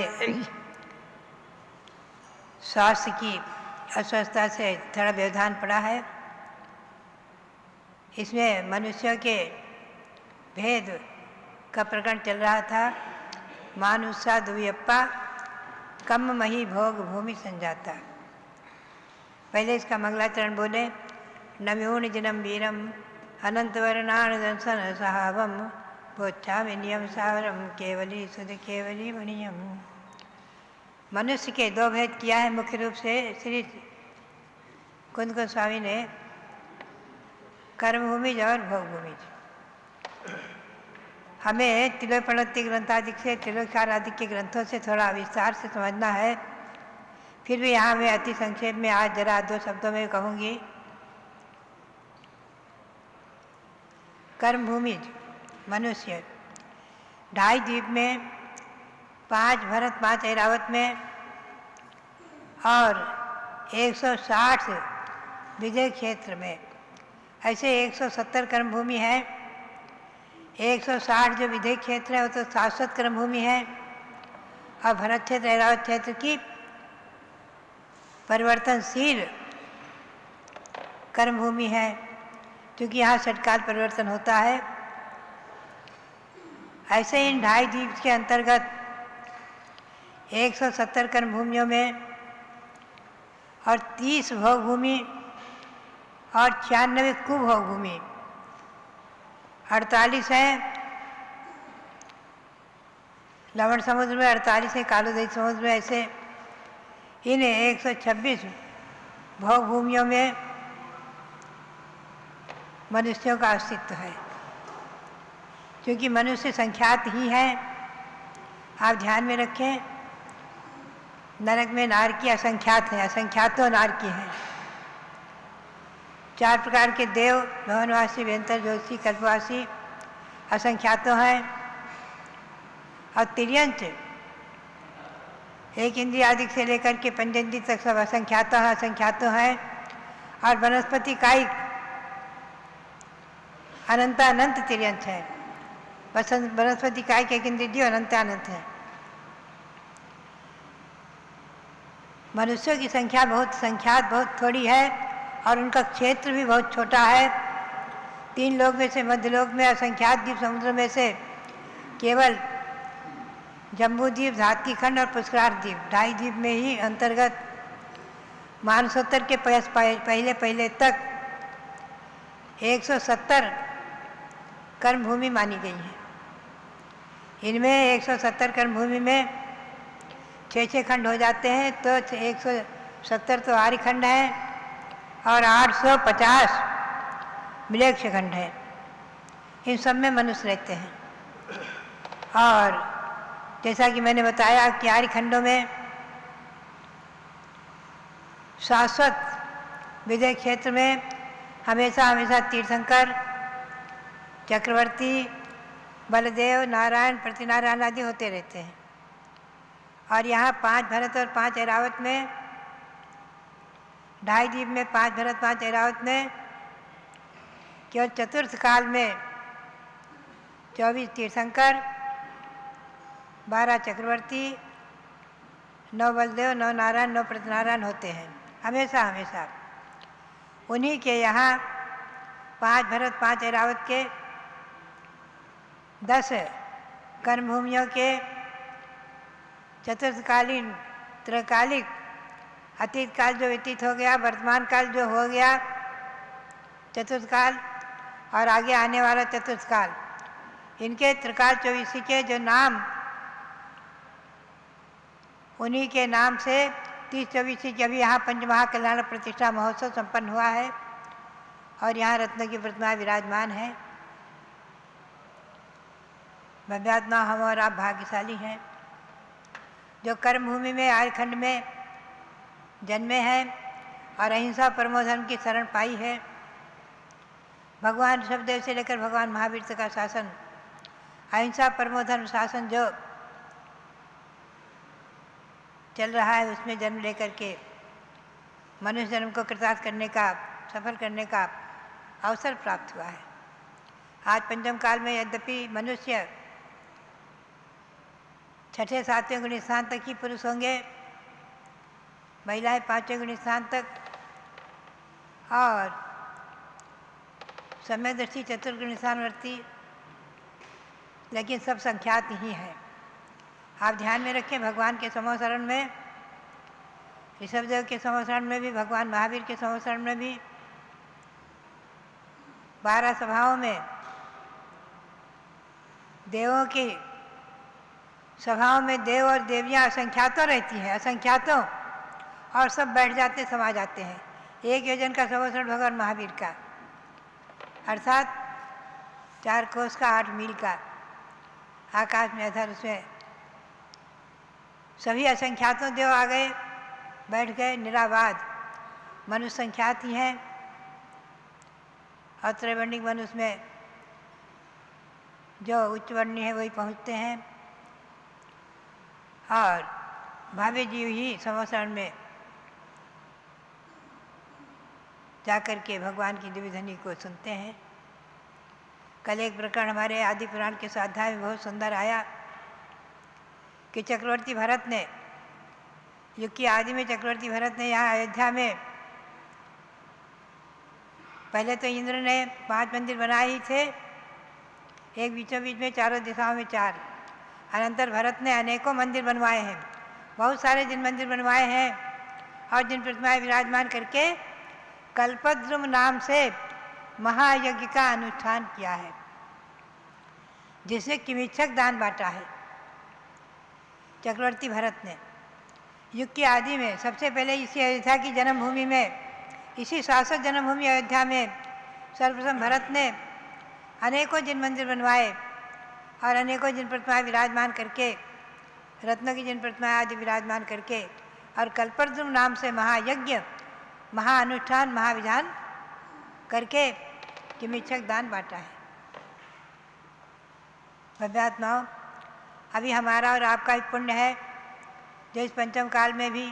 Speaker 5: स्वास्थ्य की अस्वस्थता से थोड़ा व्यवधान पड़ा है। इसमें मनुष्यों के भेद का प्रकरण चल रहा था। मानुषा दुव्यप्पा कम मही भोग भूमि संजाता। पहले इसका मंगलाचरण बोले। नम्यून जिनम वीरम अनंत वर्णान दंसन सहावम बोच्छा नियम सावरम केवली सुध केवली मणियम। मनुष्य के 2 भेद किया है मुख्य रूप से श्री कुंद कुंद स्वामी ने, कर्मभूमिज और भोगभूमिज। हमें तिलोपणति ग्रंथादि से तिलोचार आदि के ग्रंथों से थोड़ा विस्तार से समझना है। फिर भी यहाँ मैं अति संक्षेप में आज जरा 2 शब्दों में कहूँगी। कर्मभूमिज मनुष्य 2.5 द्वीप में, 5 भरत 5 ऐरावत में और 160 विजय क्षेत्र में, ऐसे 170 कर्मभूमि है। 160 जो विधेय क्षेत्र है वो तो शाश्वत कर्मभूमि है और भरत क्षेत्र ऐरावत क्षेत्र की परिवर्तनशील कर्मभूमि है, क्योंकि यहाँ षटकाल परिवर्तन होता है। ऐसे इन 2.5 द्वीप के अंतर्गत 170 कर्मभूमियों में और 30 भोगभूमि और 96 कुभोगभूमि 48 है। लवण समुद्र में 48 है, कालोदय समुद्र में ऐसे इन 126 भोगभूमियों में मनुष्यों का अस्तित्व है। क्योंकि मनुष्य संख्यात ही है। आप ध्यान में रखें, नरक में नारकी असंख्यात हैं, असंख्यातों नारकी हैं। 4 प्रकार के देव, भवनवासी, व्यंतर, ज्योतिषी, कल्पवासी असंख्यातों हैं। और तिर्यंच 1 इंद्रियादि से लेकर के 5 इंद्रिय तक सब असंख्यातों हैं। और वनस्पति कायिक अनंतानंत तिर्यंच है। वनस्पति कायिक 1 इंद्रिय अनंतानंत है। मनुष्यों की संख्या बहुत थोड़ी है और उनका क्षेत्र भी बहुत छोटा है। 3 लोक में से मध्यलोक में असंख्यात द्वीप समुद्र में से केवल जम्बू द्वीप, धातकी खंड और पुष्करार द्वीप, 2.5 द्वीप में ही अंतर्गत मानसोत्तर के पहले तक 170 कर्म भूमि मानी गई है। इनमें 170 कर्म भूमि में 6 खंड हो जाते हैं, तो 170 तो आर्य खंड है और 850 मिलेक्ष खंड है। इन सब में मनुष्य रहते हैं। और जैसा कि मैंने बताया कि आर्य खंडों में शाश्वत विजय क्षेत्र में हमेशा तीर्थंकर, चक्रवर्ती, बलदेव, नारायण, प्रतिनारायण आदि होते रहते हैं। और यहाँ 5 भरत और 5 ऐरावत में, 2.5 द्वीप में 5 भरत 5 ऐरावत में केवल चतुर्थ काल में 24 तीर्थंकर, 12 चक्रवर्ती, 9 बलदेव, 9 नारायण, 9 प्रतिनारायण होते हैं हमेशा। उन्हीं के यहाँ 5 भरत 5 ऐरावत के 10 कर्मभूमियों के चतुर्थकालीन, त्रैकालिक, अतीत काल जो व्यतीत हो गया, वर्तमान काल जो हो गया चतुर्थ काल, और आगे आने वाला चतुर्थ काल, इनके त्रिकाल 24 के जो नाम, उन्हीं के नाम से 30-24 के अभी यहाँ पंचमहाकल्याण प्रतिष्ठा महोत्सव संपन्न हुआ है और यहाँ रत्न की प्रतिमा विराजमान है। भव्यात्मा हम और आप भाग्यशाली हैं जो कर्म भूमि में, आर्यखंड में जन्मे हैं और अहिंसा परमो धर्म की शरण पाई है। भगवान ऋषभदेव से लेकर भगवान महावीर तक का शासन, अहिंसा परमो धर्म शासन जो चल रहा है, उसमें जन्म लेकर के मनुष्य जन्म को कृतार्थ करने का, सफल करने का अवसर प्राप्त हुआ है। आज पंचम काल में यद्यपि मनुष्य 6ठे 7वें गुणी स्थान तक ही पुरुष होंगे, महिलाएं 5वें गुणी स्थान तक, और समय दृष्टि चतुर्गुणी स्थानवर्ती, लेकिन सब संख्यात ही है। आप ध्यान में रखें, भगवान के समोशरण में, ऋषभदेव के समोशरण में भी, भगवान महावीर के समोशरण में भी 12 सभाओं में देवों की सभाओं में देव और देवियाँ असंख्यातों रहती हैं, असंख्यातों, और सब बैठ जाते, समा जाते हैं। 1 योजन का समोशरण भगवान महावीर का, अर्थात 4 कोस का 8 मील का आकाश में अधर, उसमें सभी असंख्यातों देव आ गए, बैठ गए निराबाद। मनुष्य संख्यात ही हैं और त्रैवर्णिक मनुष्य में जो उच्च वर्णीय है वही पहुँचते हैं, और भावी जीव ही समोशरण में जाकर के भगवान की दिव्य ध्वनि को सुनते हैं। कल एक प्रकरण हमारे आदि पुराण के स्वाध्याय में बहुत सुंदर आया कि चक्रवर्ती भरत ने, युग की आदि में चक्रवर्ती भरत ने यहाँ अयोध्या में पहले तो इंद्र ने 5 मंदिर बनाए ही थे, एक बीचों बीच में, चारों दिशाओं में 4। अनंतर भरत ने अनेकों मंदिर बनवाए हैं, बहुत सारे जिन मंदिर बनवाए हैं और जिन प्रतिमाएं विराजमान करके कल्पद्रुम नाम से महायज्ञ का अनुष्ठान किया है, जिसमें किमिच्छक दान बांटा है। चक्रवर्ती भरत ने युग की आदि में सबसे पहले इसी अयोध्या की जन्मभूमि में, इसी शाश्वत जन्मभूमि अयोध्या में सर्वप्रथम भरत ने अनेकों जिन मंदिर बनवाए और अनेकों जिन प्रतिमाएं विराजमान करके, रत्नों की जिन प्रतिमाएं आदि विराजमान करके और कल्पद्रुम नाम से महायज्ञ, महाअनुष्ठान, महाविधान करके किमिच्छक दान बांटा है। भव्यात्माओं, अभी हमारा और आपका ही पुण्य है जो इस पंचम काल में भी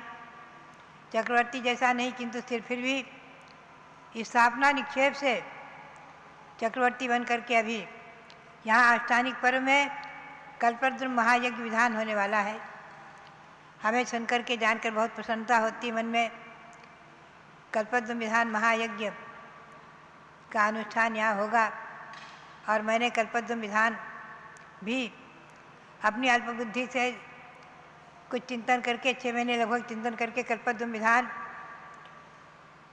Speaker 5: चक्रवर्ती जैसा नहीं किंतु फिर भी स्थापना निक्षेप से चक्रवर्ती बन करके अभी यहाँ अष्टानिक पर्व में कल्पद्रुम महायज्ञ विधान होने वाला है। हमें सुनकर के जानकर बहुत प्रसन्नता होती मन में। कल्पद्रुम विधान महायज्ञ का अनुष्ठान यहाँ होगा और मैंने कल्पद्रुम विधान भी अपनी अल्पबुद्धि से कुछ चिंतन करके 6 महीने लगभग चिंतन करके कल्पद्रुम विधान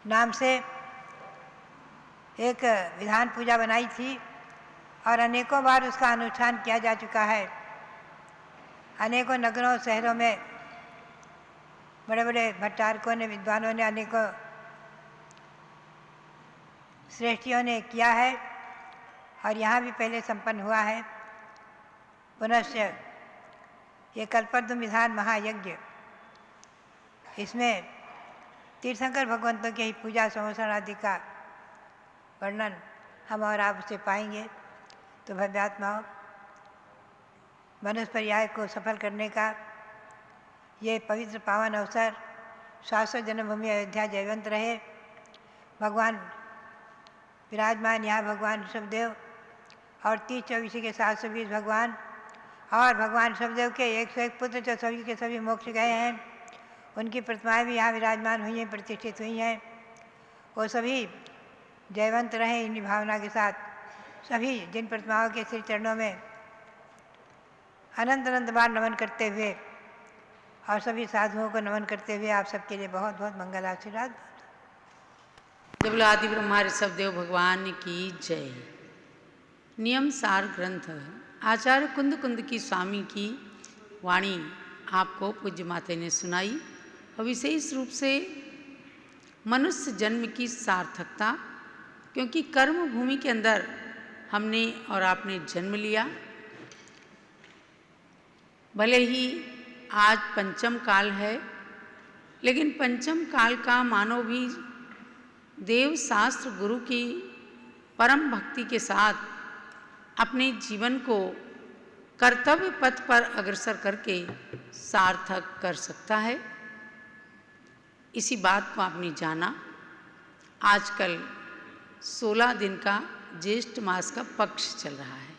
Speaker 5: नाम से एक विधान पूजा बनाई थी और अनेकों बार उसका अनुष्ठान किया जा चुका है। अनेकों नगरों शहरों में बड़े बड़े भट्टारकों ने, विद्वानों ने, अनेकों श्रेष्ठियों ने किया है और यहाँ भी पहले संपन्न हुआ है। पुनश्च ये कल्पद्रुम विधान महायज्ञ, इसमें तीर्थंकर भगवंतों की ही पूजा संवत्सरण आदि का वर्णन हम और आप उसे पाएंगे। तो भव्यात्माओं, मनुष्य पर्याय को सफल करने का ये पवित्र पावन अवसर, शाश्वत जन्मभूमि अयोध्या जयवंत रहे। भगवान विराजमान यहाँ, भगवान ऋषभदेव और 30-24 के 720 भगवान और भगवान ऋषभदेव के 101 पुत्र जो सभी के सभी मोक्ष गए हैं, उनकी प्रतिमाएं भी यहाँ विराजमान हुई हैं, प्रतिष्ठित हुई हैं। वो सभी जयवंत रहे इन्हीं भावना के साथ। सभी जिन प्रतिमाओं के श्री चरणों में अनंत अनंत बार नमन करते हुए और सभी साधुओं को नमन करते हुए आप सबके लिए बहुत बहुत मंगल आशीर्वाद।
Speaker 4: जब आदि ब्रह्मा ऋषभदेव भगवान की जय। नियम सार ग्रंथ आचार्य कुंद कुंद की स्वामी की वाणी आपको पूज्य माता ने सुनाई और विशेष रूप से मनुष्य जन्म की सार्थकता, क्योंकि कर्म भूमि के अंदर हमने और आपने जन्म लिया। भले ही आज पंचम काल है, लेकिन पंचम काल का मानव भी देव शास्त्र गुरु की परम भक्ति के साथ अपने जीवन को कर्तव्य पथ पर अग्रसर करके सार्थक कर सकता है। इसी बात को आपने जाना। आजकल 16 दिन का ज्येष्ठ मास का पक्ष चल रहा है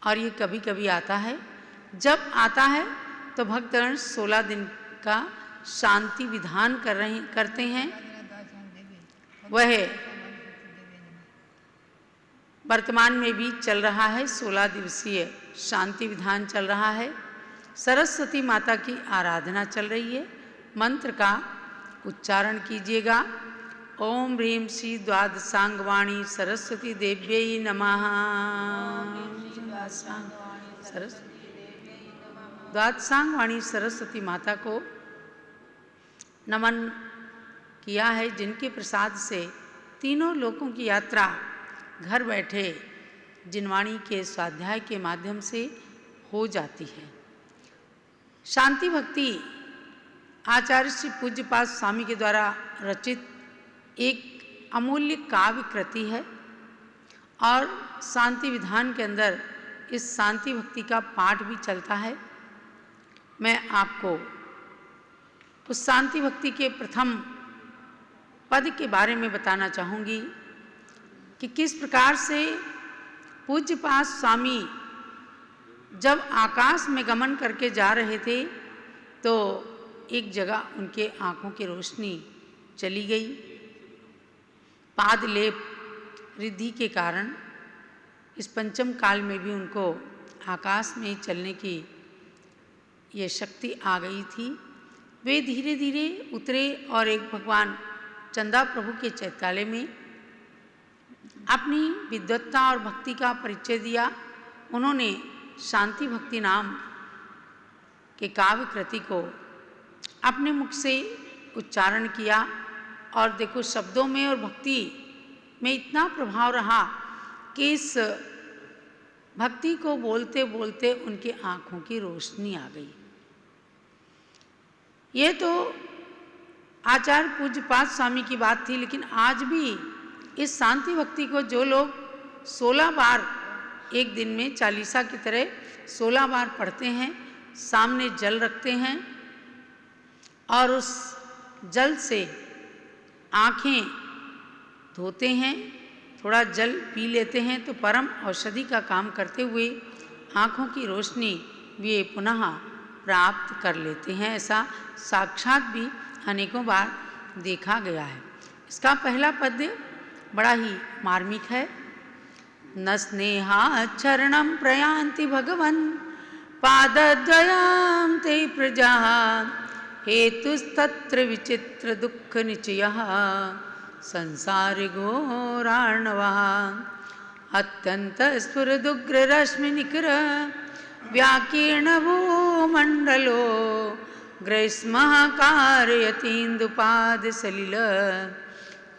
Speaker 4: और ये कभी कभी आता है। जब आता है तो भक्तगण 16 दिन का शांति विधान करते हैं। वह वर्तमान में भी चल रहा है, 16 दिवसीय शांति विधान चल रहा है। सरस्वती माता की आराधना चल रही है। मंत्र का उच्चारण कीजिएगा। ओम ह्रीं श्री द्वादशांगवाणी सरस्वती देव्यै नमः। द्वादशांगवाणी सरस्वती माता को नमन किया है, जिनके प्रसाद से तीनों लोकों की यात्रा घर बैठे जिनवाणी के स्वाध्याय के माध्यम से हो जाती है। शांति भक्ति आचार्य श्री पूज्यपाद स्वामी के द्वारा रचित एक अमूल्य काव्य कृति है और शांति विधान के अंदर इस शांति भक्ति का पाठ भी चलता है। मैं आपको उस शांति भक्ति के प्रथम पद के बारे में बताना चाहूँगी कि किस प्रकार से पूज्यपाद स्वामी जब आकाश में गमन करके जा रहे थे तो एक जगह उनके आँखों की रोशनी चली गई। पाद लेप रिद्धि के कारण इस पंचम काल में भी उनको आकाश में चलने की ये शक्ति आ गई थी। वे धीरे धीरे उतरे और एक भगवान चंदा प्रभु के चैत्यालय में अपनी विद्वत्ता और भक्ति का परिचय दिया। उन्होंने शांति भक्ति नाम के काव्य कृति को अपने मुख से उच्चारण किया और देखो शब्दों में और भक्ति में इतना प्रभाव रहा कि इस भक्ति को बोलते बोलते उनकी आंखों की रोशनी आ गई। ये तो आचार्य पूज्यपाद स्वामी की बात थी, लेकिन आज भी इस शांति भक्ति को जो लोग 16 बार एक दिन में चालीसा की तरह 16 बार पढ़ते हैं, सामने जल रखते हैं और उस जल से आँखें धोते हैं, थोड़ा जल पी लेते हैं, तो परम औषधि का काम करते हुए आँखों की रोशनी वे पुनः प्राप्त कर लेते हैं। ऐसा साक्षात भी अनेकों बार देखा गया है। इसका पहला पद्य बड़ा ही मार्मिक है। न स्नेहाचरणं प्रयान्ति भगवन् पादद्वयं ते प्रजा हेतुस्तत्र विचित्र दुःख निचयः संसार घोरार्णवः अत्यंत स्फुरदुग्र रश्मि निकर व्याकीर्ण भूमंडलो ग्रैस्मः कारयतीन्दुपाद सलिल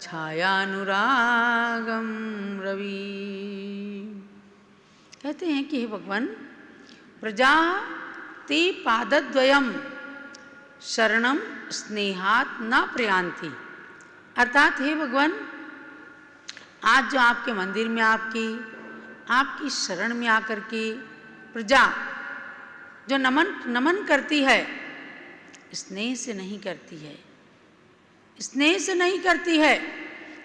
Speaker 4: छायानुरागम रवि। कहते हैं कि हे भगवान, प्रजा ते पादद्वयम शरणम स्नेहात न प्रयान्ति, अर्थात हे भगवान, आज जो आपके मंदिर में आपकी शरण में आकर के प्रजा जो नमन करती है, स्नेह से नहीं करती है, स्नेह से नहीं करती है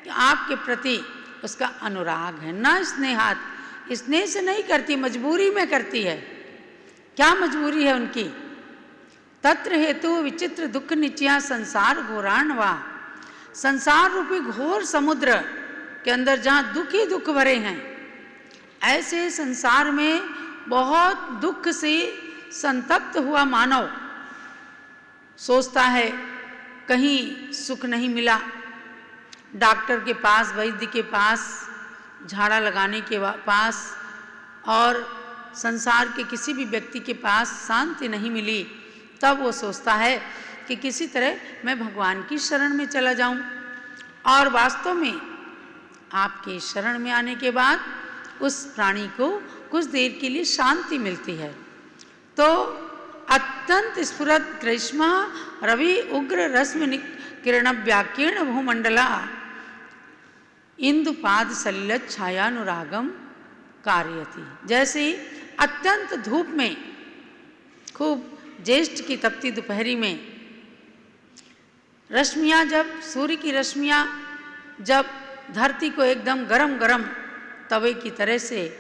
Speaker 4: कि आपके प्रति उसका अनुराग है। न स्नेहात, स्नेह से नहीं करती, मजबूरी में करती है। क्या मजबूरी है उनकी? तत्र हेतु विचित्र दुख निचया संसार घोरान्वा, संसार रूपी घोर समुद्र के अंदर जहाँ दुख ही दुख भरे हैं, ऐसे संसार में बहुत दुख से संतप्त हुआ मानव सोचता है कहीं सुख नहीं मिला, डॉक्टर के पास, वैद्य के पास, झाड़ा लगाने के पास और संसार के किसी भी व्यक्ति के पास शांति नहीं मिली, तब वो सोचता है कि किसी तरह मैं भगवान की शरण में चला जाऊं। और वास्तव में आपके शरण में आने के बाद उस प्राणी को कुछ देर के लिए शांति मिलती है। तो अत्यंत स्फुरत ग्रीष्म रवि उग्र रश्मि किरण व्याकीर्ण भूमंडला इंदुपाद सलिल छायानुरागम कारयति। जैसे अत्यंत धूप में, खूब ज्येष्ठ की तपती दोपहरी में रश्मियाँ, जब सूर्य की रश्मियाँ जब धरती को एकदम गरम गरम तवे की तरह से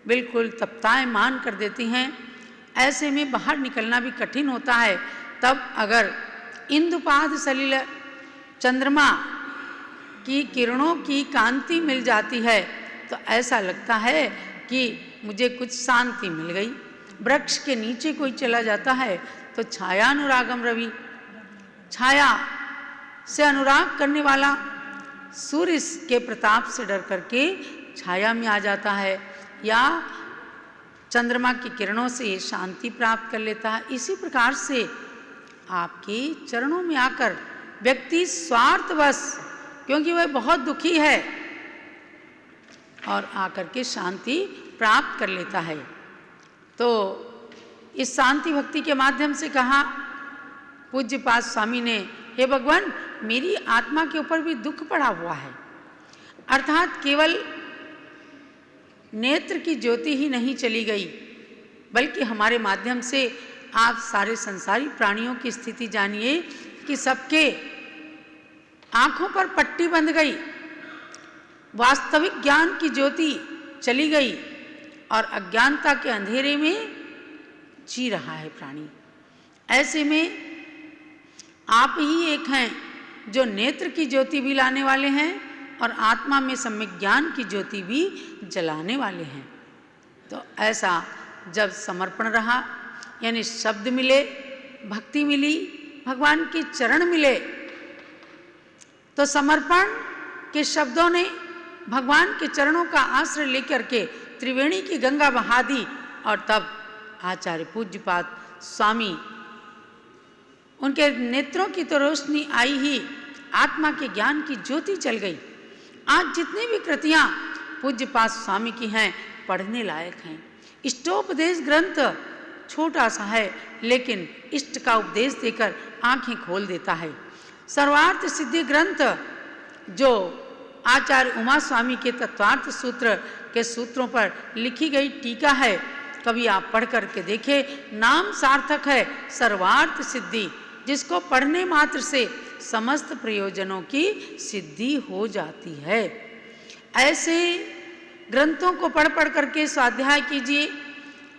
Speaker 4: बिल्कुल तप्तायमान कर देती हैं, ऐसे में बाहर निकलना भी कठिन होता है। तब अगर इंदुपाद सलिल चंद्रमा की किरणों की कांति मिल जाती है तो ऐसा लगता है कि मुझे कुछ शांति मिल गई। वृक्ष के नीचे कोई चला जाता है तो छायानुरागम रवि, छाया से अनुराग करने वाला सूर्य के प्रताप से डर करके छाया में आ जाता है या चंद्रमा की किरणों से शांति प्राप्त कर लेता है। इसी प्रकार से आपके चरणों में आकर व्यक्ति स्वार्थवश, क्योंकि वह बहुत दुखी है, और आकर के शांति प्राप्त कर लेता है। तो इस शांति भक्ति के माध्यम से कहा पूज्यपाद स्वामी ने, हे भगवान, मेरी आत्मा के ऊपर भी दुख पड़ा हुआ है, अर्थात केवल नेत्र की ज्योति ही नहीं चली गई, बल्कि हमारे माध्यम से आप सारे संसारी प्राणियों की स्थिति जानिए कि सबके आंखों पर पट्टी बंध गई, वास्तविक ज्ञान की ज्योति चली गई और अज्ञानता के अंधेरे में जी रहा है प्राणी। ऐसे में आप ही एक हैं जो नेत्र की ज्योति भी लाने वाले हैं और आत्मा में सम्यक ज्ञान की ज्योति भी जलाने वाले हैं। तो ऐसा जब समर्पण रहा, यानी शब्द मिले, भक्ति मिली, भगवान के चरण मिले, तो समर्पण के शब्दों ने भगवान के चरणों का आश्रय लेकर के त्रिवेणी की गंगा बहा दी। और तब आचार्य पूज्यपाद स्वामी, उनके नेत्रों की तो रोशनी आई ही, आत्मा के ज्ञान की ज्योति चल गई। आज जितनी भी कृतियाँ पूज्यपाद स्वामी की हैं, पढ़ने लायक हैं। इष्टोपदेश ग्रंथ छोटा सा है, लेकिन इष्ट का उपदेश देकर आंखें खोल देता है। सर्वार्थ सिद्धि ग्रंथ जो आचार्य उमा स्वामी के तत्वार्थ सूत्र के सूत्रों पर लिखी गई टीका है, कभी आप पढ़ करके देखें। नाम सार्थक है सर्वार्थ सिद्धि, जिसको पढ़ने मात्र से समस्त प्रयोजनों की सिद्धि हो जाती है। ऐसे ग्रंथों को पढ़ पढ़ करके स्वाध्याय कीजिए।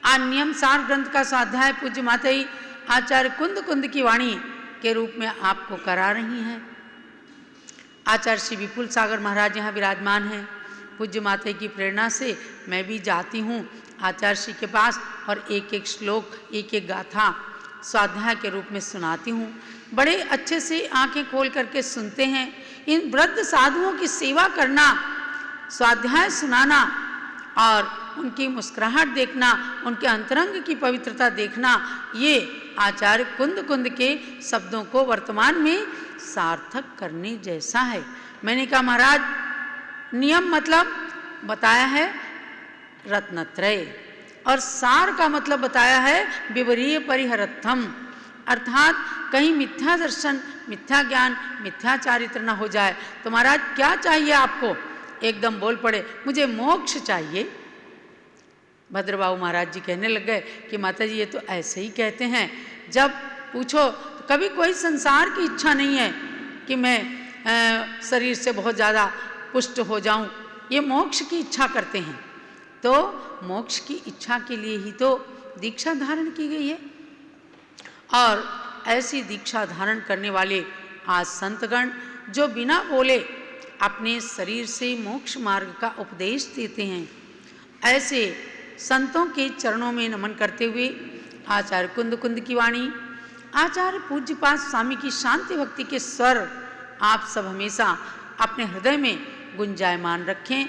Speaker 4: आज नियम सार ग्रंथ का स्वाध्याय पूज्य माताजी आचार्य कुंद कुंद की वाणी के रूप में आपको करा रही हैं। आचार्य श्री विपुल सागर महाराज यहाँ विराजमान हैं। पूज्य माता की प्रेरणा से मैं भी जाती हूँ आचार्य श्री के पास और एक एक श्लोक, एक एक गाथा स्वाध्याय के रूप में सुनाती हूँ। बड़े अच्छे से आंखें खोल करके सुनते हैं। इन वृद्ध साधुओं की सेवा करना, स्वाध्याय सुनाना और उनकी मुस्कुराहट देखना, उनके अंतरंग की पवित्रता देखना, ये आचार्य कुंद कुंद के शब्दों को वर्तमान में सार्थक करने जैसा है। मैंने कहा महाराज, नियम मतलब बताया है रत्नत्रय और सार का मतलब बताया है विवरीय परिहरत्थम, अर्थात कहीं मिथ्या दर्शन, मिथ्या ज्ञान, मिथ्या चारित्र न हो जाए। तो महाराज क्या चाहिए आपको? एकदम बोल पड़े, मुझे मोक्ष चाहिए। भद्रबाबू महाराज जी कहने लग गए कि माता जी ये तो ऐसे ही कहते हैं, जब पूछो तो कभी कोई संसार की इच्छा नहीं है कि मैं शरीर से बहुत ज़्यादा पुष्ट हो जाऊं, ये मोक्ष की इच्छा करते हैं। तो मोक्ष की इच्छा के लिए ही तो दीक्षा धारण की गई है। और ऐसी दीक्षा धारण करने वाले आज संतगण जो बिना बोले अपने शरीर से मोक्ष मार्ग का उपदेश देते हैं, ऐसे संतों के चरणों में नमन करते हुए आचार्य कुंद कुंद की वाणी, आचार्य पूज्यपाद स्वामी की शांति भक्ति के स्वर आप सब हमेशा अपने हृदय में गुंजायमान रखें।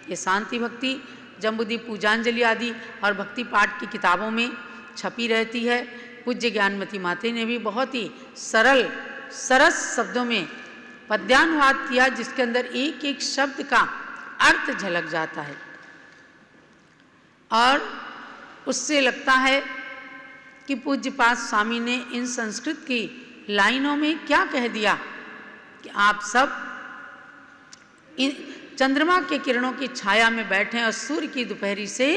Speaker 4: ये शांति भक्ति जम्बूदीप पूजांजलि आदि और भक्ति पाठ की किताबों में छपी रहती है। पूज्य ज्ञानमती माता ने भी बहुत ही सरल सरस शब्दों में पद्यानुवाद किया, जिसके अंदर एक एक शब्द का अर्थ झलक जाता है और उससे लगता है कि पूज्यपाद स्वामी ने इन संस्कृत की लाइनों में क्या कह दिया कि आप सब इन चंद्रमा के किरणों की छाया में बैठें और सूर्य की दोपहरी से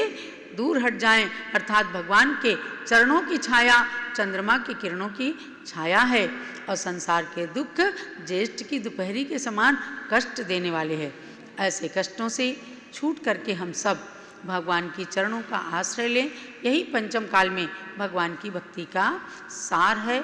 Speaker 4: दूर हट जाएं, अर्थात भगवान के चरणों की छाया चंद्रमा की किरणों की छाया है और संसार के दुख ज्येष्ठ की दोपहरी के समान कष्ट देने वाले हैं। ऐसे कष्टों से छूट करके हम सब भगवान की चरणों का आश्रय लें। यही पंचम काल में भगवान की भक्ति का सार है।